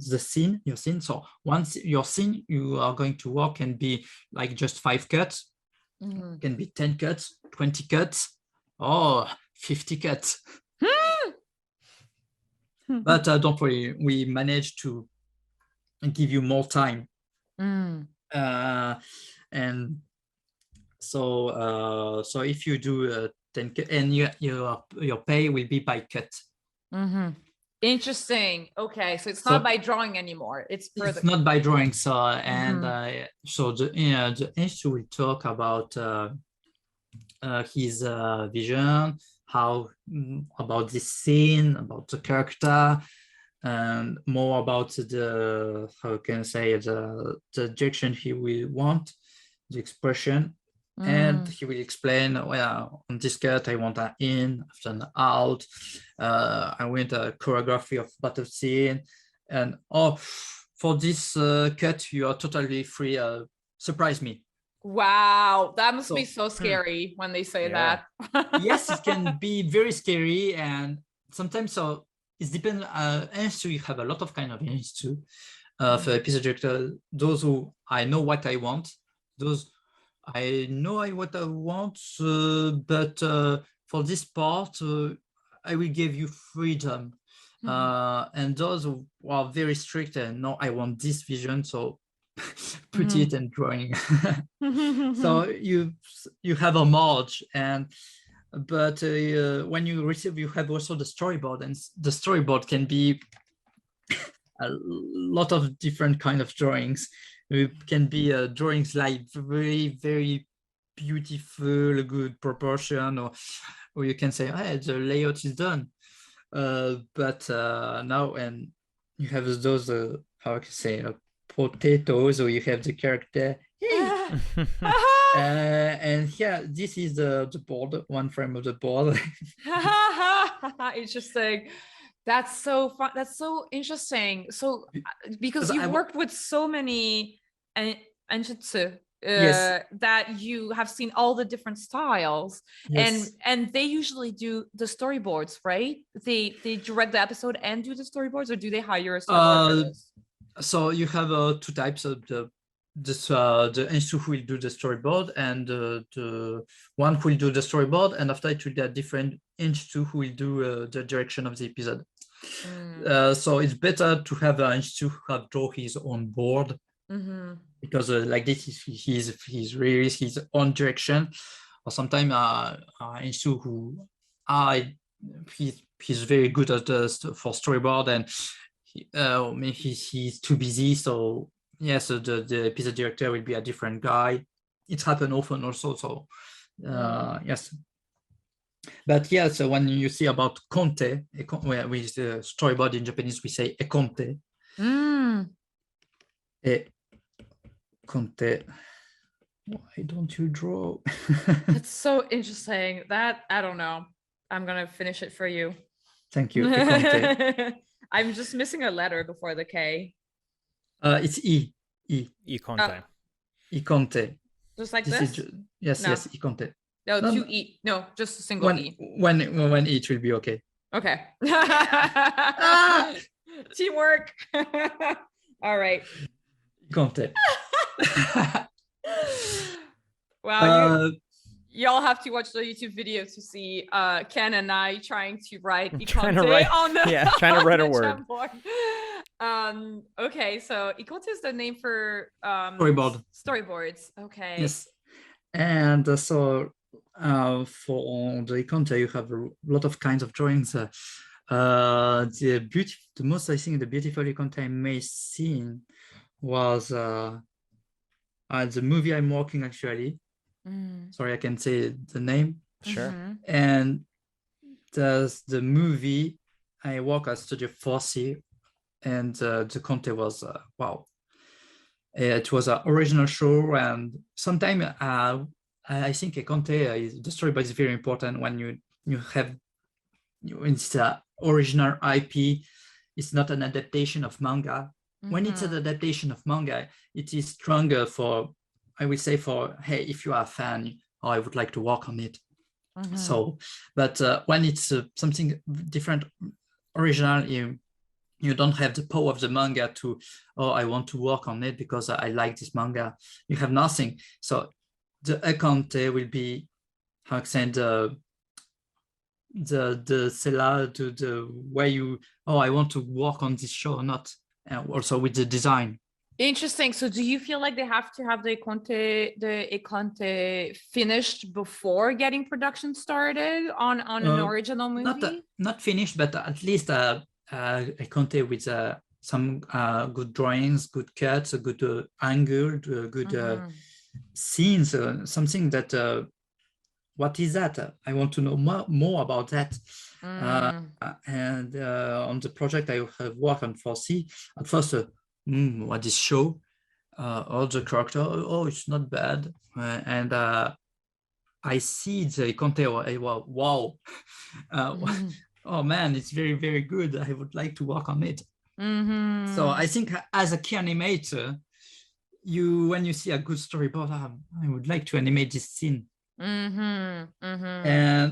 scene. So once your scene, you are going to work and be like just 5 cuts, can be 10 cuts, 20 cuts, or 50 cuts. But don't worry, we managed to give you more time. And so if you do 10 cut, and your pay will be by cut. Interesting. Okay, so it's not by drawing anymore. It's not by drawing. So so the institute will talk about his vision, how about this scene, about the character, and more about the direction he will want, the expression. And he will explain, well, on this cut, I want an in, after an out. I want a choreography of battle scene. And for this cut, you are totally free. Surprise me. Wow, that must be so scary when they say that. Yes, it can be very scary. And sometimes, it depends. You have a lot of kind of institute for episode director. Those who I know what I want, those I know what I want, but for this part, I will give you freedom. And those who are very strict and no, I want this vision, so put it in drawing. So you have a merge, but when you receive, you have also the storyboard, and the storyboard can be a lot of different kind of drawings. It can be drawings like very, very beautiful, good proportion, or you can say, hey, the layout is done. But now, and you have those, how I can say, potatoes, or you have the character. Hey! And this is the board, one frame of the board. Interesting. That's so fun. That's so interesting. So because you worked with so many Anjutsu, that you have seen all the different styles, and they usually do the storyboards, right? They direct the episode and do the storyboards, or do they hire a storyboard? So you have 2 types of the institute who will do the storyboard, and the one who will do the storyboard, and after it will be a different institute who will do the direction of the episode. So it's better to have an institute who have draw his own board, because like this he's really his own direction. Or sometimes institute who he's very good at for storyboard, and he's too busy, so the episode director will be a different guy. It's happened often also, so yes. But so when you see about Conte, with the storyboard in Japanese, we say Econte. E Conte. why don't you draw? That's so interesting. That I don't know. I'm gonna finish it for you. Thank you. Ikonte. I'm just missing a letter before the K. It's E. Ikonte. Ikonte. Just like This this? is yes, No. yes, Ikonte. No, No, two E. No, just a single E. when it will be okay. Okay. Ah! Teamwork. All right. Ikonte. Wow, y'all have to watch the YouTube video to see Ken and I trying to write Trying to Ikonte write- on the trying to write a on the word. Jamboard. Okay, so Ikonte is the name for storyboards. Okay. Yes, and so for the Ikonte, you have a lot of kinds of drawings. The most I think the beautiful Ikonte I may seen was the movie I'm working actually. Sorry, I can say the name. Sure. And the movie I work at Studio 4C, and the content was wow. It was an original show, and sometimes I think a content the storyboard is very important when you have it's original IP. It's not an adaptation of manga. When it's an adaptation of manga, it is stronger for, I would say, for, hey, if you are a fan, or I would like to work on it. So, but when it's something different, original, you don't have the power of the manga to, oh, I want to work on it because I like this manga. You have nothing. So the account will be, how can I say, the seller to the way you, oh, I want to work on this show or not. Also with the design. Interesting. So do you feel like they have to have the Ikonte finished before getting production started on an original movie? Not finished, but at least Ikonte with some good drawings, good cuts, a good angle, good scenes, something that, what is that? I want to know more about that. And on the project I have worked on 4C, at first, what is show? All the character, oh, it's not bad. And I see the Ikonte, wow. Oh man, it's very, very good. I would like to work on it. So I think as a key animator, when you see a good storyboard, I would like to animate this scene. And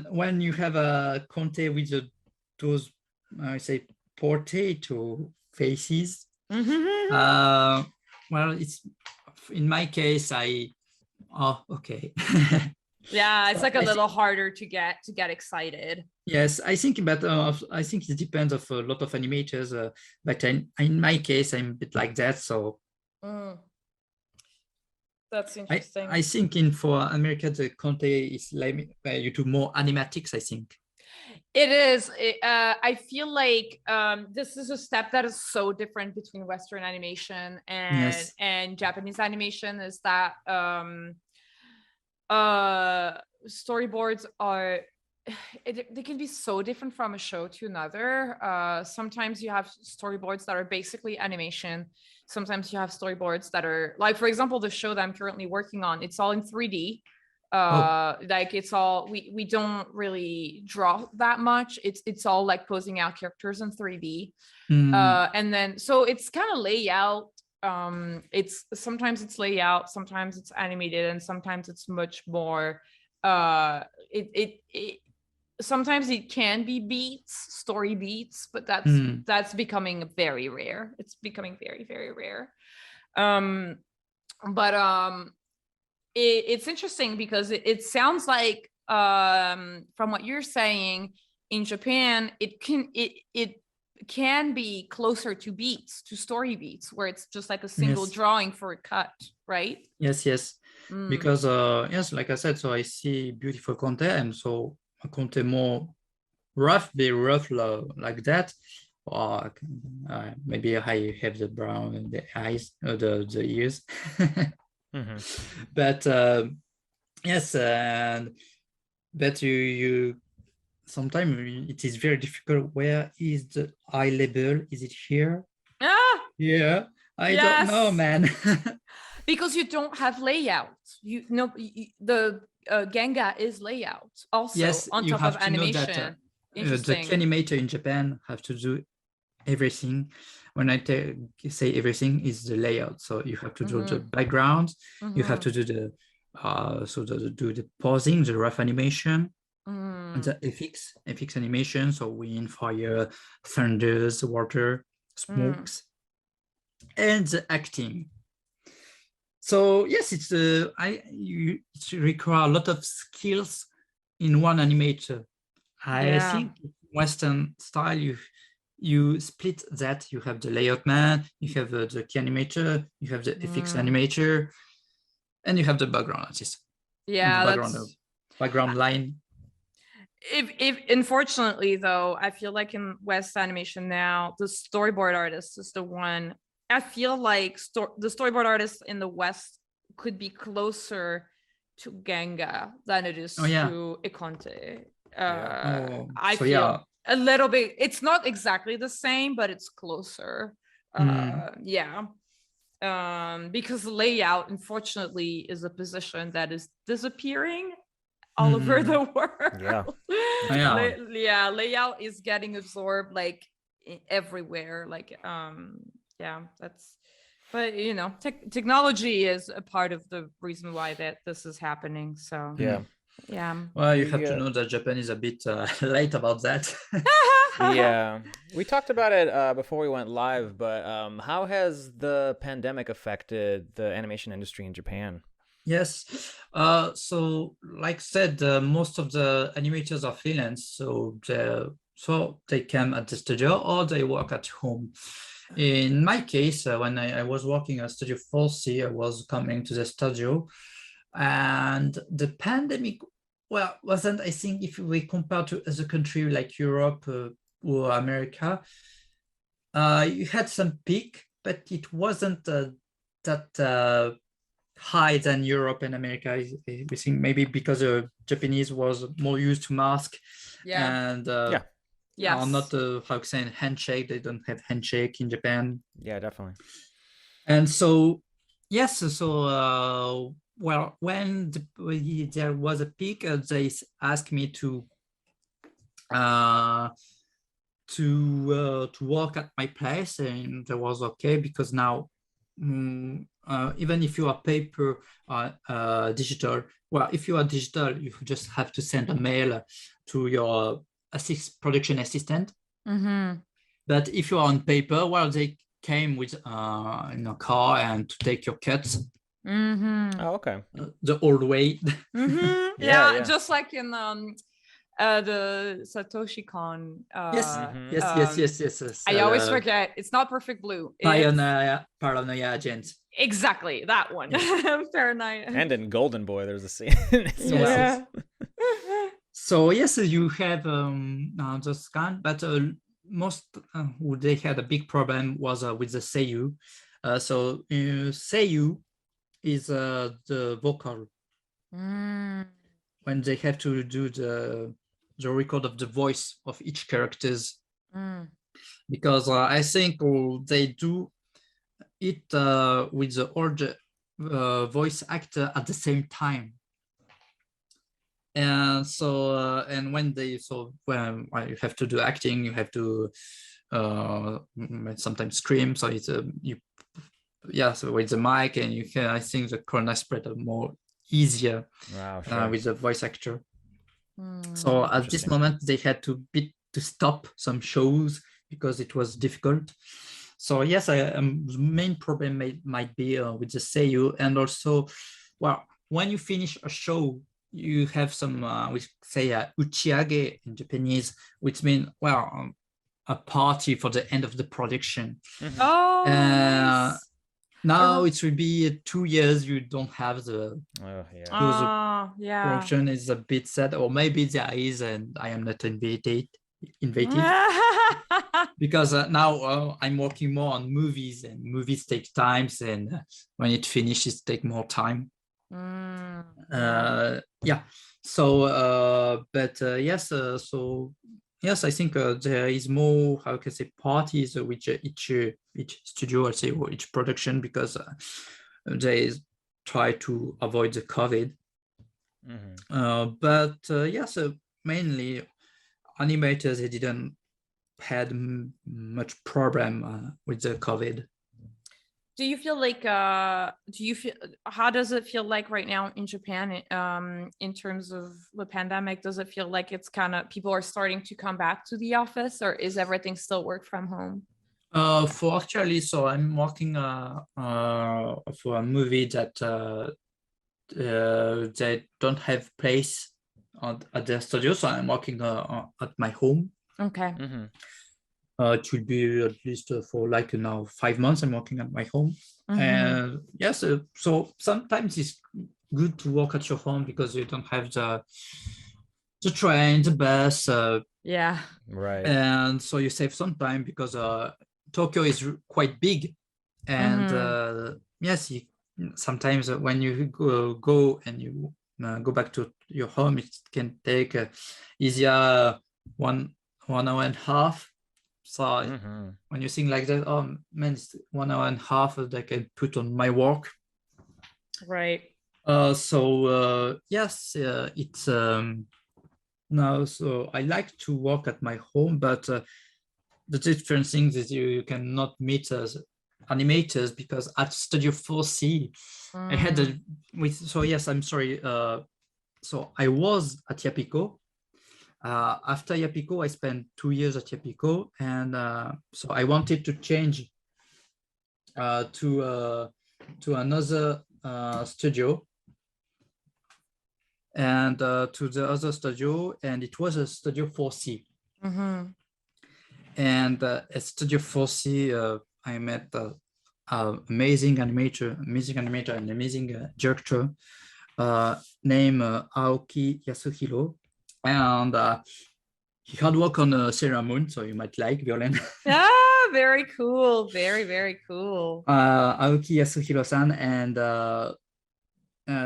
when you have a Conte with those, I say, potato faces, well, it's in my case, okay. Yeah, it's like a little harder to get excited. Yes, I think, but I think it depends of a lot of animators. But in my case, I'm a bit like that. So that's interesting. I think for America, the Conte is like you do more animatics, I think. It is. I feel like this is a step that is so different between Western animation and Japanese animation, is that storyboards are, they can be so different from a show to another. Sometimes you have storyboards that are basically animation. Sometimes you have storyboards that are, like, for example, the show that I'm currently working on, it's all in 3D. Like it's all, we don't really draw that much. It's all like posing out characters in 3D. And then so it's kind of layout. It's sometimes it's layout, sometimes it's animated, and sometimes it's much more sometimes it can be beats, story beats, but that's becoming very rare. It's becoming very, very rare. It's interesting because it sounds like from what you're saying, in Japan it can be closer to beats, to story beats, where it's just like a single drawing for a cut, right? Yes. Because yes, like I said, so I see beautiful content, and so a content more rough, very rough like that. Or maybe I have the brown and the eyes, the ears. But yes, but you sometimes it is very difficult. Where is the eye level? Is it here? Yeah, I don't know, man. because you don't have layout. You know, the Genga is layout also Yes, on you top have of to know animation. that the Interesting. animator in Japan have to do everything. When I say everything is the layout, so you have to do the background, you have to do the do the pausing, the rough animation, and the FX animation, so wind, fire, thunders, water, smokes, and the acting. So yes, it requires a lot of skills in one animator. I think Western style, you split that. You have the layout man, you have the key animator, you have the FX animator, and you have the background artist. Yeah, the background line. If unfortunately though, I feel like in West animation now, the storyboard artist is the one. I feel like the storyboard artist in the West could be closer to Ganga than it is to Ikonte. I feel a little bit. It's not exactly the same, but it's closer. Because layout, unfortunately, is a position that is disappearing all over the world. Layout is getting absorbed like everywhere. Like that's. But you know, technology is a part of the reason why this is happening. So Well, you have to know that Japan is a bit late about that. We talked about it before we went live, but how has the pandemic affected the animation industry in Japan? Yes, so like said, most of the animators are freelance, so they come at the studio or they work at home. In my case, when I was working at Studio 4C, I was coming to the studio, and the pandemic, well, wasn't, I think, if we compare to other countries like Europe or America, you had some peak, but it wasn't that high than Europe and America. We think maybe because the Japanese was more used to mask and not how to say handshake. They don't have handshake in Japan. Yeah, definitely. And so yes, so well, when there was a peak, they asked me to work at my place, and that was okay because now even if you are paper digital, well, if you are digital, you just have to send a mail to your production assistant. But if you are on paper, well, they came with in a car and to take your cuts. Oh, okay. The old way. Just like in the Satoshi Kon. Yes. I always forget. It's not Perfect Blue. Paranoia Agent. Exactly, that one. Paranoia. And in Golden Boy, there's a scene. So yes, you have the scan, but most they had a big problem was with the seiyuu. So seiyuu is the vocal. When they have to do the record of the voice of each characters, because I think they do it with the old voice actor at the same time. And so and when you have to do acting, you have to sometimes scream. So it's so with the mic, and you can, I think the corona spread are more easier with the voice actor. So at this moment they had to stop some shows because it was difficult. So yes, the main problem might be with the seiyuu, and also, well, when you finish a show, you have some we say uchiage in Japanese, which means a party for the end of the production. Nice. Now it will be 2 years you don't have the production is a bit sad, or maybe there is, and I am not invited because now I'm working more on movies, and movies take time, and when it finishes take more time. Yes, I think there is more, how can I say, parties with each studio, I say, or each production, because they try to avoid the COVID. But yes, mainly animators, they didn't had much problem with the COVID. Do you feel like how does it feel like right now in Japan in terms of the pandemic? Does it feel like it's kind of people are starting to come back to the office, or is everything still work from home? For actually, so I'm working for a movie that they don't have place at their studio, so I'm working at my home. Okay. It will be at least for like now 5 months I'm working at my home. And yes, so sometimes it's good to work at your home because you don't have the train, the bus. Yeah. Right. And so you save some time because Tokyo is quite big. And yes, sometimes when you go and you go back to your home, it can take easier 1 hour and a half. So when you think like that, oh man, it's 1 hour and a half that I can put on my work. Right. So yes, it's now. So I like to work at my home, but the different things is you cannot meet as animators because at Studio 4C, I had so yes, I'm sorry. So I was at Yapiko. After Yapiko, I spent 2 years at Yapiko, and so I wanted to change to another studio, and to the other studio, and it was a Studio 4C. And at Studio 4C, I met amazing animator, and amazing director named Aoki Yasuhiro. And he had work on Sailor Moon, so you might like Violin. Ah, very cool. Very, very cool. Aoki Yasuhiro-san, and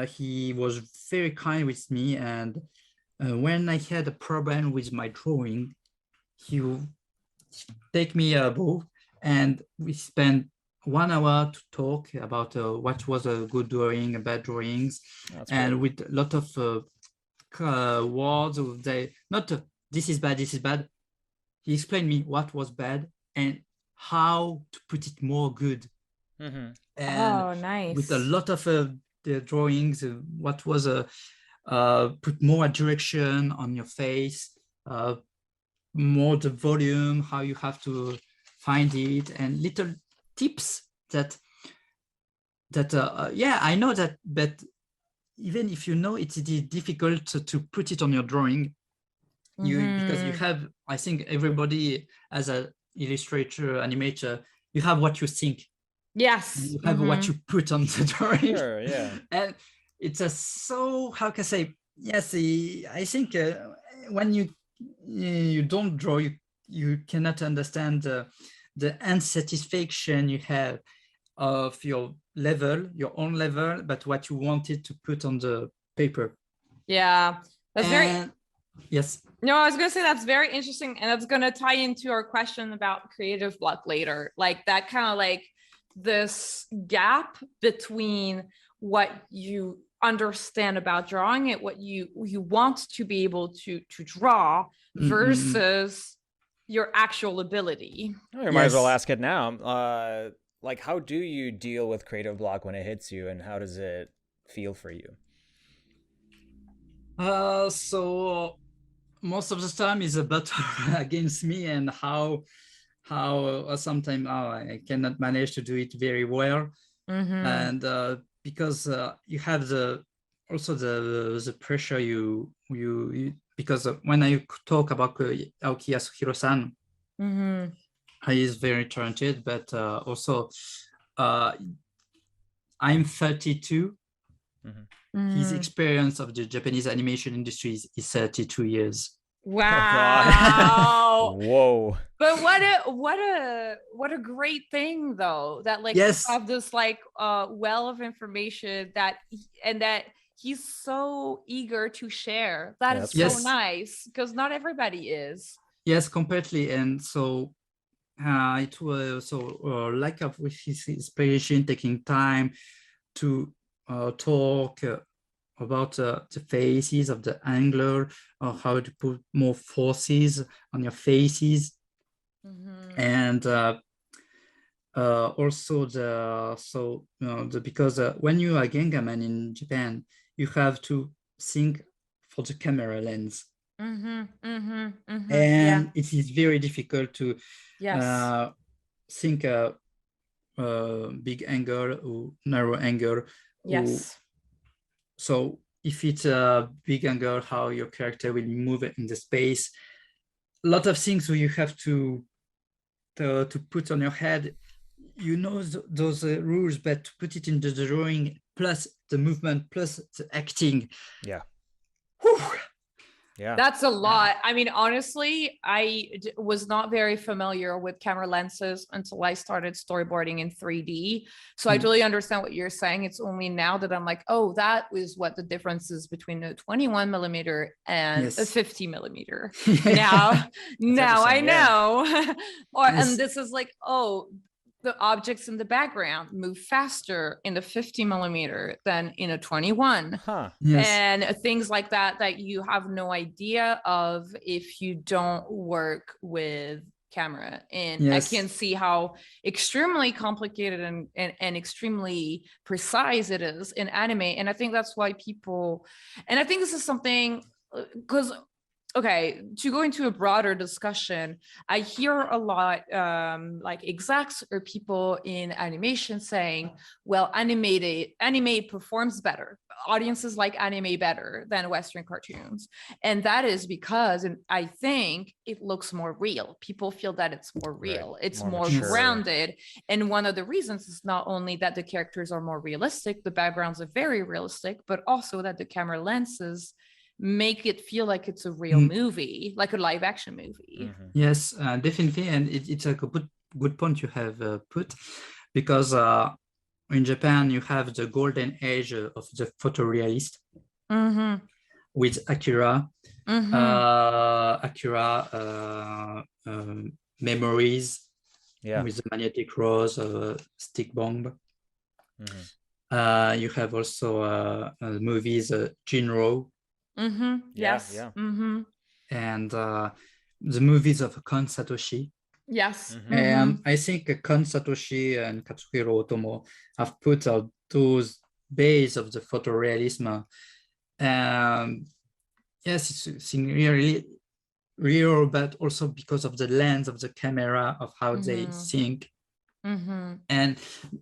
he was very kind with me. And when I had a problem with my drawing, he would take me above, and we spent 1 hour to talk about what was a good drawing, a bad drawings. That's and cool. With a lot of words, they not this is bad, this is bad. He explained me what was bad and how to put it more good. And nice. with a lot of the drawings, what was put more direction on your face, more the volume, how you have to find it, and little tips that yeah, I know that, but even if you know it is difficult to put it on your drawing, because you have, I think everybody as an illustrator, animator, you have what you think. Yes. You have what you put on the drawing. Sure, yeah. And it's so, how can I say, yes, I think when you don't draw, you cannot understand the unsatisfaction you have of your level, your own level, but what you wanted to put on the paper. Yeah, that's very. Yes. No, I was going to say that's very interesting, and that's going to tie into our question about creative block later. Like that kind of like this gap between what you understand about drawing it, what you want to be able to draw versus your actual ability. You might as well ask it now. Like, how do you deal with creative block when it hits you, and how does it feel for you? So most of the time is a battle against me, and how sometimes I cannot manage to do it very well. And because you have also the pressure you because when I talk about Aoki Yasuhiro-san, he is very talented, but also I'm 32. His experience of the Japanese animation industry is 32 years. Wow. Oh, whoa. But what a great thing though, that like you have this like well of information that he's so eger to share. That is so nice, because not everybody is. Yes, completely. And so it was so like with his inspiration, taking time to talk about the faces of the angler, or how to put more forces on your faces. And also because when you are Gengaman in Japan, you have to think for the camera lens. And it is very difficult to think big angle or narrow angle. So if it's a big angle, how your character will move in the space. A lot of things where you have to put on your head. You know those rules, but to put it in the drawing, plus the movement, plus the acting. Yeah. Whew. Yeah, that's a lot. I mean, honestly, I was not very familiar with camera lenses until I started storyboarding in 3D. So I totally understand what you're saying. It's only now that I'm like, oh, that is what the difference is between a 21 millimeter and a 50 millimeter. Now I know. And this is like, oh, the objects in the background move faster in the 50 millimeter than in a 21. And things like that you have no idea of if you don't work with camera. And I can see how extremely complicated and extremely precise it is in anime. And I think that's why people, and I think this is something, because okay, to go into a broader discussion, I hear a lot like execs or people in animation saying, well, anime performs better. Audiences like anime better than Western cartoons. And that is because, and I think it looks more real. People feel that it's more real. Right. It's more grounded. And one of the reasons is not only that the characters are more realistic, the backgrounds are very realistic, but also that the camera lenses make it feel like it's a real movie, like a live action movie. Yes, definitely. And it's a good point you have put, because in Japan, you have the golden age of the photorealist with Akira, Memories, with the magnetic rose, stick bomb. You have also movies, Jinro. And the movies of Kon Satoshi. And I think Kon Satoshi and Katsuhiro Otomo have put out those base of the photorealism. Yes, it's really real, but also because of the lens of the camera, of how they think. And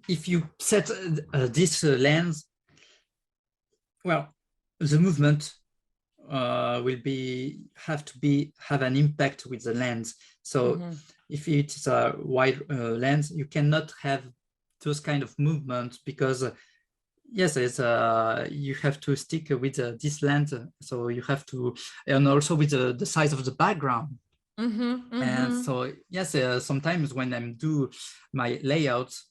if you set this lens, well, the movement will have an impact with the lens. So if it's a wide lens, you cannot have those kind of movements, because you have to stick with this lens. So you have to, and also with the size of the background. And so sometimes when I do my layouts,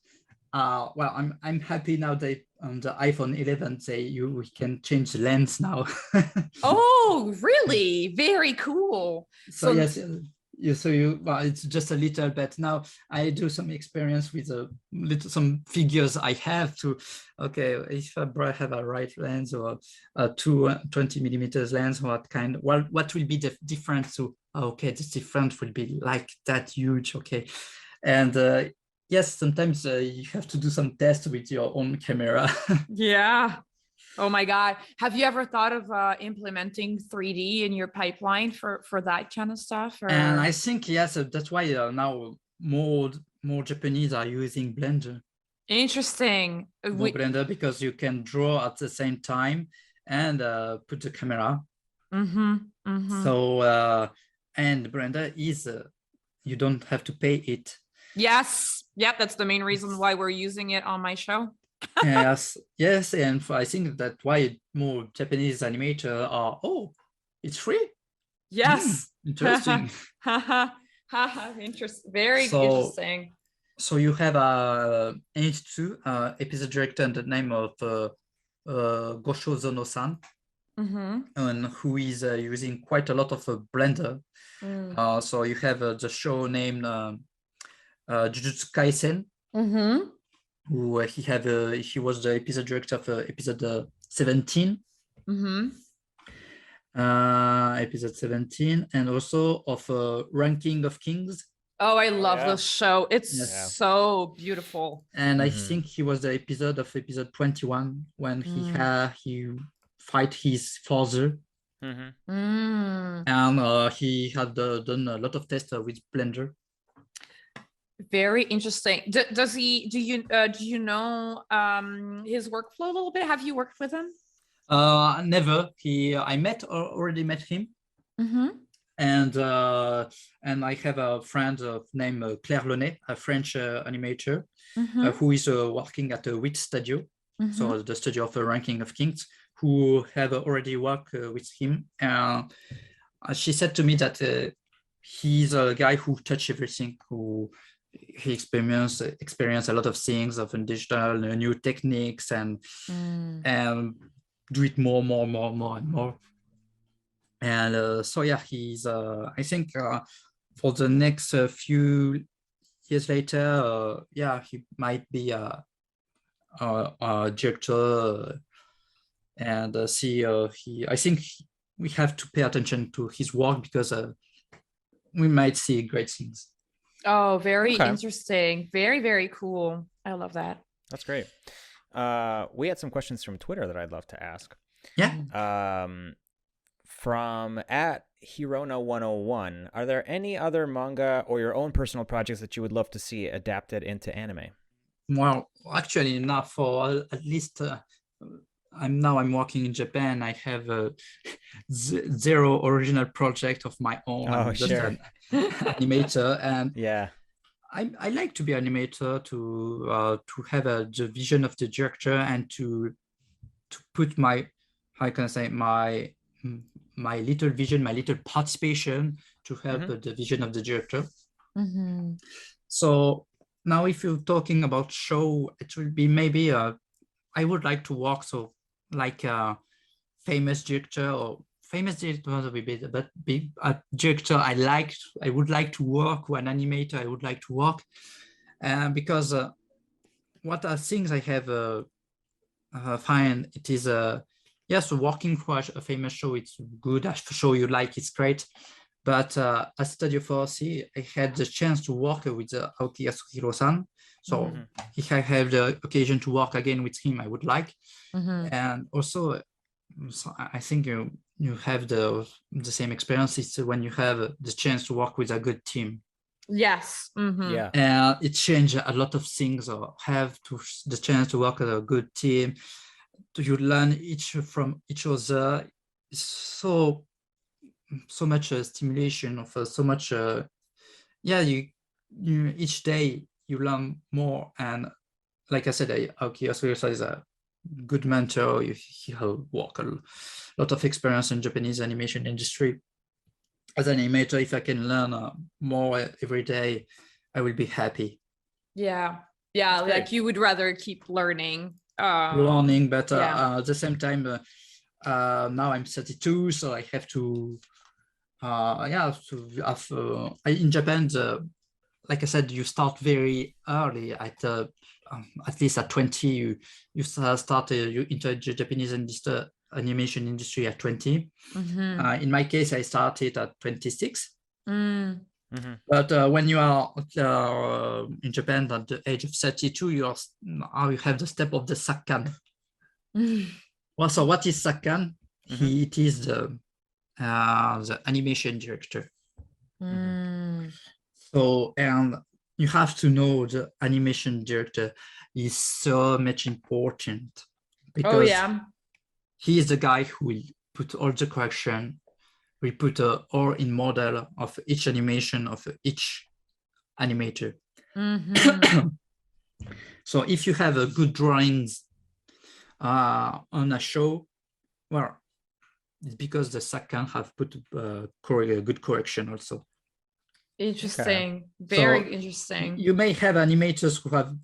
well, I'm happy now that on the iPhone 11 we can change the lens now. Oh, really? Very cool. So yes, well, it's just a little bit. Now I do some experience with some figures I have to. Okay, if I have a right lens or a 20 millimeters lens, what will be the difference? So okay, the difference will be like that huge. Okay, and yes, sometimes you have to do some tests with your own camera. Yeah. Oh my God. Have you ever thought of implementing 3D in your pipeline for that kind of stuff? Or? And I think, yes, that's why now more Japanese are using Blender. Interesting. Blender, because you can draw at the same time and put the camera. So, and Blender is, you don't have to pay it. Yes. Yep. That's the main reason why we're using it on my show. Yes. And I think that's why more Japanese animators are, it's free. Yes. Interesting. Very interesting. So you have a H2 episode director in the name of Gosho Zono-san, and who is using quite a lot of Blender. So you have the show named Jujutsu Kaisen. who he was the episode director of episode 17. Mm-hmm. Episode 17, and also of Ranking of Kings. Oh, I love yeah. the show. It's Yes. so beautiful. And I think he was the episode 21 when he fight his father. Mm. And he had done a lot of tests with Blender. Very interesting. Do you know his workflow a little bit? Have you worked with him? Never. I already met him. Mm-hmm. And I have a friend named Claire Launay, a French animator, who is working at a WIT studio, so the studio of Ranking of Kings, who have already worked with him. She said to me that he's a guy who touched everything, who he experienced a lot of things of digital new techniques and do it more and more. And so yeah, he's I think for the next few years later, he might be a director, and I think we have to pay attention to his work because we might see great things. Oh, very interesting. Very, very cool. I love that. That's great. We had some questions from Twitter that I'd love to ask. Yeah. From @Hirona101, are there any other manga or your own personal projects that you would love to see adapted into anime? Well, actually, not for at least. I'm working in Japan. I have zero original project of my own. I'm just an animator, and yeah, I like to be animator to have the vision of the director and to put my little vision, my little participation to help the vision of the director. So now, if you're talking about show, it will be maybe I would like to work like a famous director or famous director, but be a director I would like to work, or an animator I would like to work, because what are things I have find it is yes, working for a famous show, it's good. A show you like, it's great. But at Studio 4C, I had the chance to work with Aoki Yasuhiro-san. So if I have the occasion to work again with him, I would like. And also, I think you have the same experiences when you have the chance to work with a good team. Yes. Yeah. And it changed a lot of things, or have the chance to work with a good team. You learn from each other. So much stimulation of so much. You each day you learn more. And like I said, Aoki Yasuhiro is a good mentor. He has worked a lot of experience in Japanese animation industry. As an animator, if I can learn more every day, I will be happy. Yeah, like you would rather keep learning. But at the same time, now I'm 32, so I have to in Japan, like I said, you start very early. At least at 20, you start you enter the Japanese animation industry at 20. In my case, I started at 26. But when you are in Japan at the age of 32, you have the step of the Sakkan. Well, so what is Sakkan? It is the animation director. So, and you have to know the animation director is so much important, because he is the guy who will put all the correction. We put all in model of each animation of each animator. So if you have a good drawings on a show, well, it's because the Sakkan have put a good correction also. Interesting. Very interesting. You may have animators who have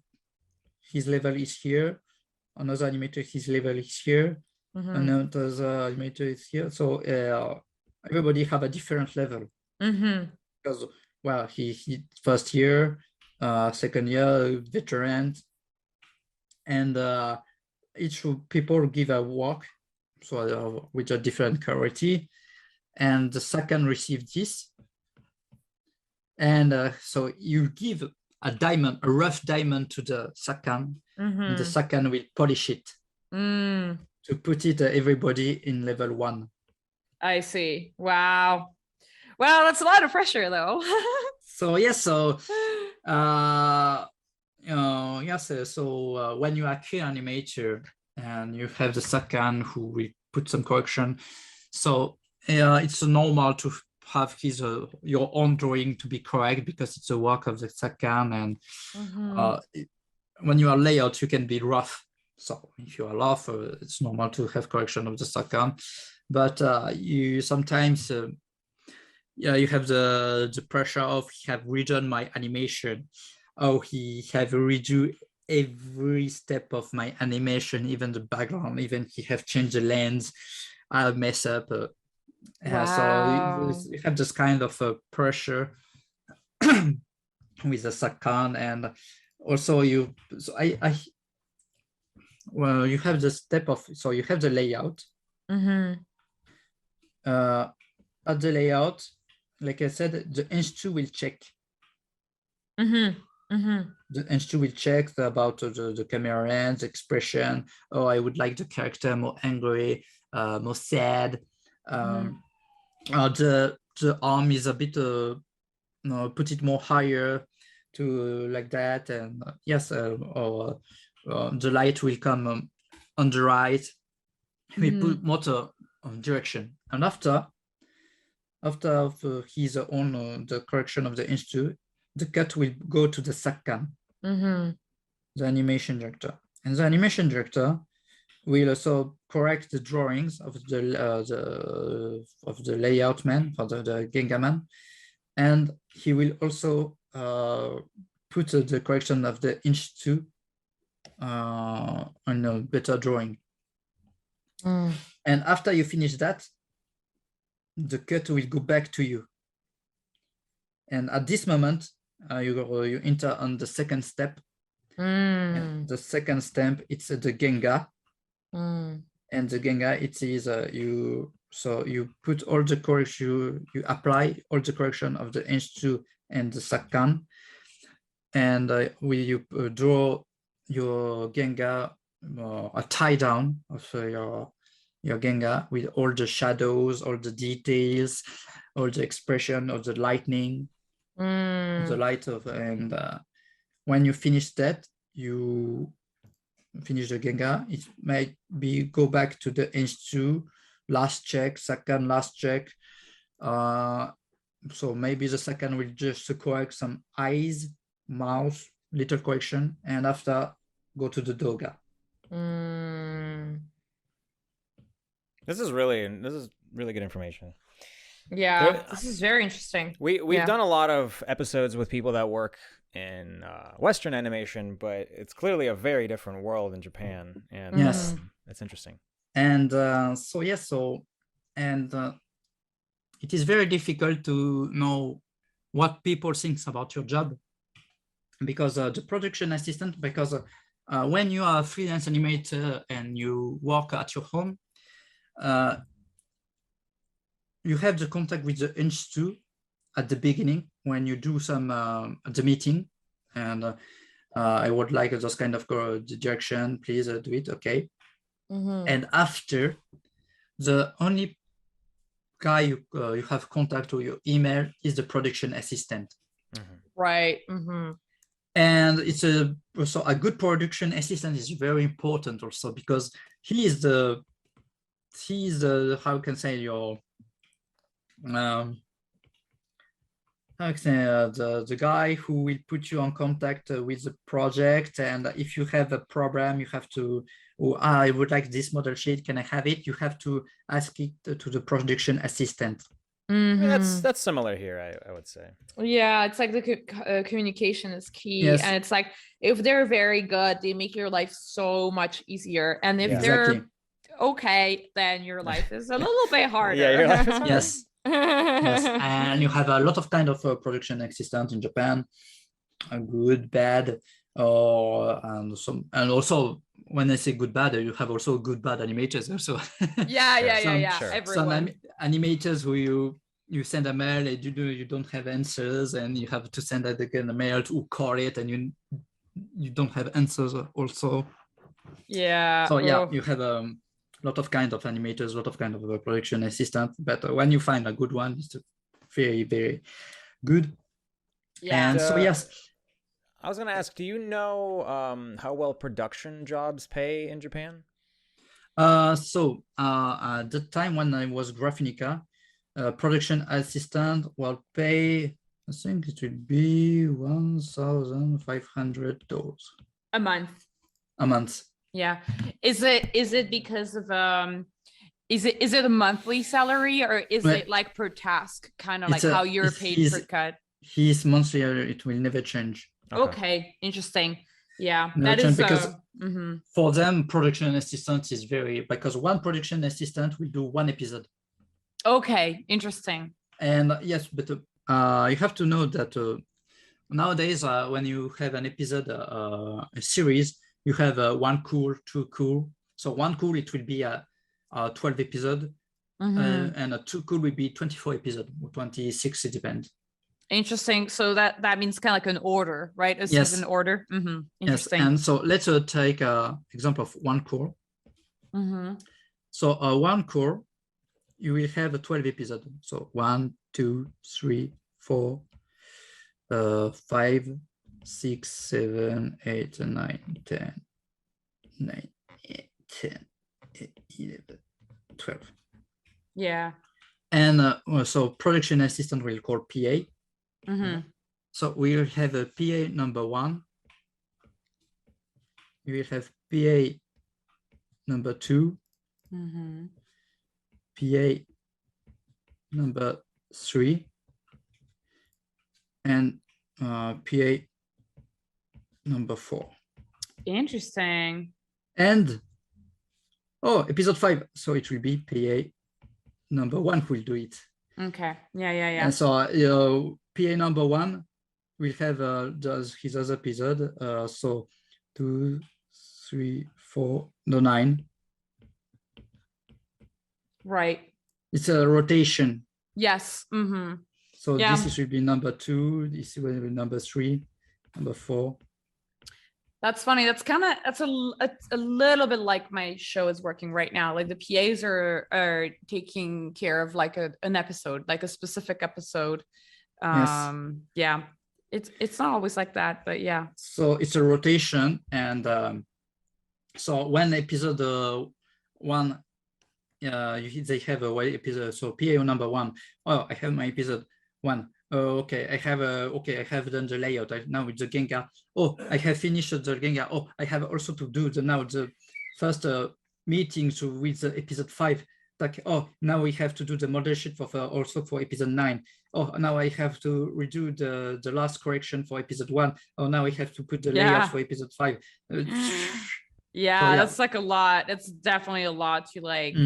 his level is here, another animator his level is here, another animator is here. So everybody have a different level. Because he first year, second year, veteran, and each people give a work, so with a different quality, and the second receive this, and so you give a diamond, a rough diamond to the second, and the second will polish it to put it everybody in level 1. I see. Wow. Well, that's a lot of pressure, though. So yes, so yes, so when you are a key animator and you have the second who will put some correction, so it's normal to have your own drawing to be correct because it's a work of the second, and when you are layout, you can be rough. So if you are rough, it's normal to have correction of the second, but you sometimes you have the pressure of he have redone my animation. Oh, he have redo every step of my animation, even the background, even he have changed the lens. I'll mess up. Wow. So you have this kind of pressure with the second, and also you have the step of, so you have the layout. At the layout, like I said, the Eng2 will check. The Eng2 will check about the camera lens, expression. Oh, I would like the character more angry, more sad. The arm is a bit, put it more higher to like that. And yes, or the light will come on the right. We put motor on direction. And after his own the correction of the Eng2, the cut will go to the second, the animation director, and the animation director will also correct the drawings of the layout man, for the Genga man, and he will also put the correction of the Eng2 on a better drawing. And after you finish that, the cut will go back to you. And at this moment, you enter on the second step. And the second step, it's the Genga. And the Genga, it is you put all the correction, you apply all the correction of the Eng2 and the second, and you draw your Genga a tie down of your Genga with all the shadows, all the details, all the expression of the lightning, the light of, and when you finish that, you finish the Genga, it might be go back to the Eng2, last check, second last check. So maybe the second will just correct some eyes, mouth, little correction, and after go to the Doga. This is really good information. Yeah, this is very interesting. We've done a lot of episodes with people that work in Western animation, but it's clearly a very different world in Japan, and yes, it's interesting. And it is very difficult to know what people think about your job, because the production assistant, because when you are a freelance animator and you work at your home, you have the contact with the Eng2 at the beginning when you do some the meeting, and I would like those kind of direction, please do it, okay. And after, the only guy you have contact or your email is the production assistant. Right. And it's also a good production assistant is very important also, because he is the how can I say your the guy who will put you on contact with the project, and if you have a problem, you have to, I would like this model sheet, can I have it? You have to ask it to the production assistant. That's similar here, I would say. Yeah, it's like the communication is key. Yes. And it's like, if they're very good, they make your life so much easier. And if they're okay, then your life is a little bit harder. Your life is harder. Yes. Yes, and you have a lot of kind of production assistant in Japan, good, bad, And also when I say good bad, you have also good bad animators also. Yeah. Some Everyone. animators who you send a mail and you don't have answers, and you have to send it again a mail to call it, and you don't have answers also. Yeah. So yeah, you have a lot of kind of animators, a lot of kind of production assistant, but when you find a good one, it's very, very good. Yeah. And so yes. I was gonna ask, do you know how well production jobs pay in Japan? At the time when I was Graphinica, production assistant will pay, I think it would be $1,500 A month. a month. Yeah. Is it because of is it a monthly salary, or is it like per task, kind of like how you're paid per cut? His monthly, it will never change. Okay, interesting. Yeah, never that is because for them, production assistant is because one production assistant will do one episode. Okay, interesting. And yes, but you have to know that nowadays, when you have an episode, a series, you have one cool, two cool. So one cool, it will be a 12 episode, and a two cool will be 24 episode, or 26, it depends. Interesting. So that means kind of like an order, right? A season order. Interesting. Yes. And so let's take an example of one cool. So one cool, you will have a 12 episode. So 1, 2, 3, 4, 5, 6, 7, 8, 9, 10, 9, 10, 11, 12. Yeah. And so production assistant will call PA. So we will have a PA number 1. You will have PA number 2. PA number 3. And PA number 4. Interesting. And episode 5. So it will be PA number 1 who will do it. Okay. Yeah. And so PA number 1 will have does his other episode. So 2, 3, 4, 9. Right. It's a rotation. Yes. So this will be number 2. This will be number 3, number 4. That's funny. That's a little bit like my show is working right now. Like the PAs are taking care of like an episode, like a specific episode. Yes. Yeah. It's not always like that, but yeah. So it's a rotation, and so when episode 1, they have a episode. So PA number 1. I have my episode 1. Okay, I have done the layout. Now with the Gengar. I have finished the Gengar. I have also to do the first meetings with the episode 5. Like, now we have to do the model sheet also for episode 9. Now I have to redo the last correction for episode 1. Now I have to put the layout for episode 5. Yeah, that's like a lot. It's definitely a lot to like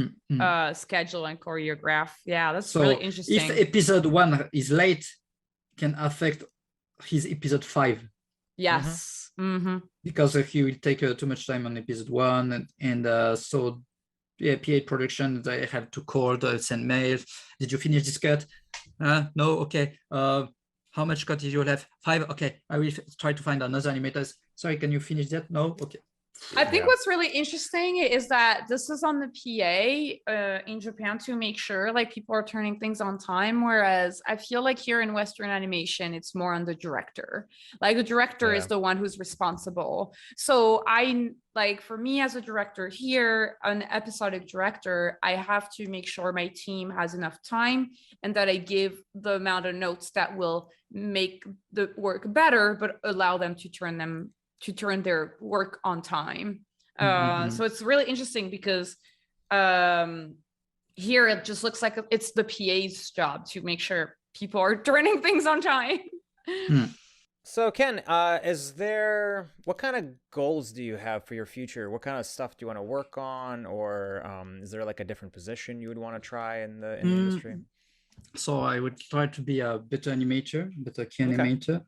schedule and choreograph. Yeah, that's really interesting. If episode 1 is late, can affect his episode 5. Yes. Because he will take too much time on episode 1, and so PA production, they have to call, send mails. Did you finish this cut? No. Okay. How much cut did you have? 5. Okay. I will try to find another animator. Sorry, can you finish that? No. Okay. I think what's really interesting is that this is on the PA in Japan to make sure like people are turning things on time. Whereas I feel like here in Western animation, it's more on the director. Like the director is the one who's responsible. So for me as a director here, an episodic director, I have to make sure my team has enough time and that I give the amount of notes that will make the work better, but allow them to turn their work on time. So it's really interesting because here it just looks like it's the PA's job to make sure people are turning things on time. So Ken, what kind of goals do you have for your future? What kind of stuff do you want to work on, or is there like a different position you would want to try in the industry? So I would try to be a better animator, better key animator,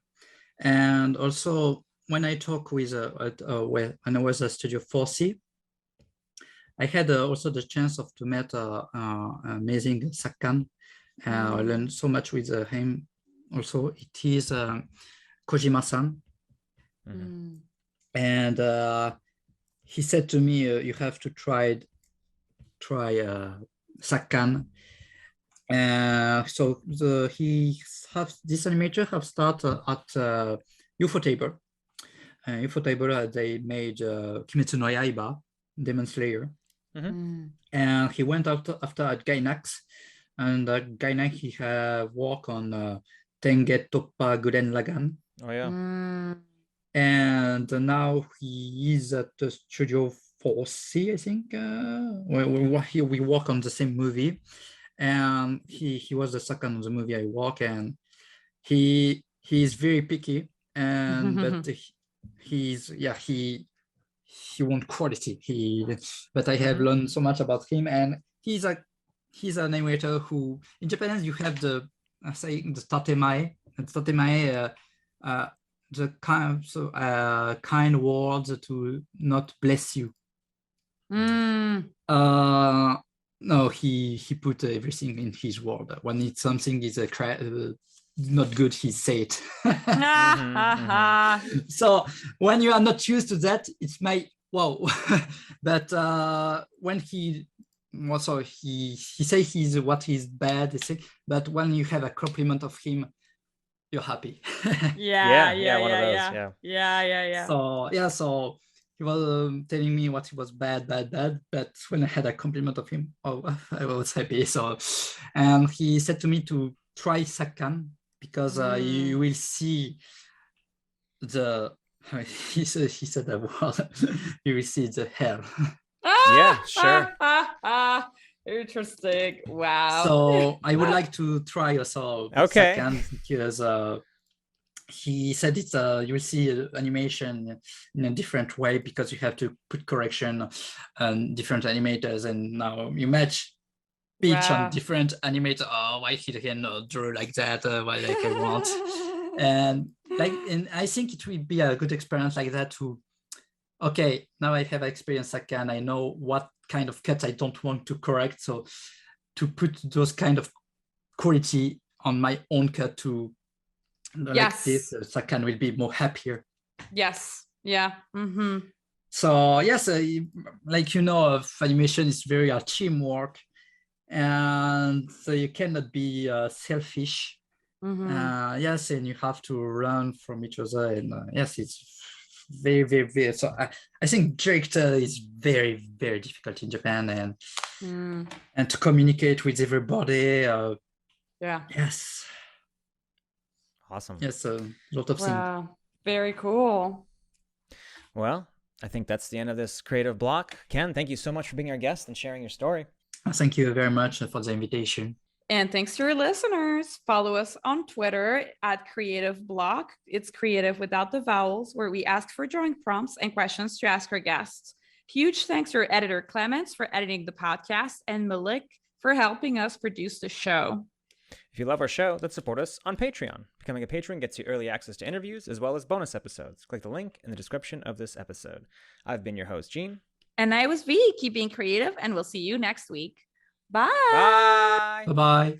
and also when I talk with when I was at Studio 4C, I had also the chance of to meet amazing Sakan. I learned so much with him. Also, it is Kojima-san, and he said to me, "You have to try Sakan." So this animator have started at Ufotable. Ufotable, they made Kimetsu no Yaiba, Demon Slayer. And he went out after at Gainax, and at Gainax he worked on Tenget Toppa Gurren Lagann. Oh yeah. And now he is at the Studio 4C, I think. We work on the same movie, and he was the second of the movie I work, and he is very picky, and but he want quality. But I have learned so much about him, and he's an animator who in Japanese you have the saying the tatemae. And tatemae, the kind words to not bless you. No, he put everything in his word. When it's something is not good, he say it. So when you are not used to that, it's my wow. But when he also he say he's what he's bad, but when you have a compliment of him, you're happy. Yeah. One of those. Yeah. So he was telling me what he was bad, but when I had a compliment of him, I was happy. So, and he said to me to try Sakan, because you will see he said that word, you will see the hell. Yeah, sure. Interesting. Wow. So I would like to try also Sakan, because he said it's you will see animation in a different way, because you have to put correction on different animators, and now you match pitch on different animators. Oh, why he cannot draw like that? Why like I want? And I think it will be a good experience like that to, okay, now I have experience Sakan, I know what kind of cuts I don't want to correct, so to put those kind of quality on my own cut to like this, Sakan will be more happier. Yes. Yeah. So yes, like animation is very teamwork, and so you cannot be selfish. Yes, and you have to learn from each other, and yes, it's very, very, very. So I think director is very, very difficult in Japan, and to communicate with everybody. Yes. Awesome. Yes, a lot of things. Very cool. Well, I think that's the end of this creative block. Ken, thank you so much for being our guest and sharing your story. Thank you very much for the invitation. And thanks to our listeners. Follow us on Twitter at Creative Block. It's creative without the vowels, where we ask for drawing prompts and questions to ask our guests. Huge thanks to our editor Clemens for editing the podcast, and Malik for helping us produce the show. If you love our show, then support us on Patreon. Becoming a patron gets you early access to interviews as well as bonus episodes. Click the link in the description of this episode. I've been your host, Gene. And I was V. Keep being creative, and we'll see you next week. Bye. Bye. Bye-bye.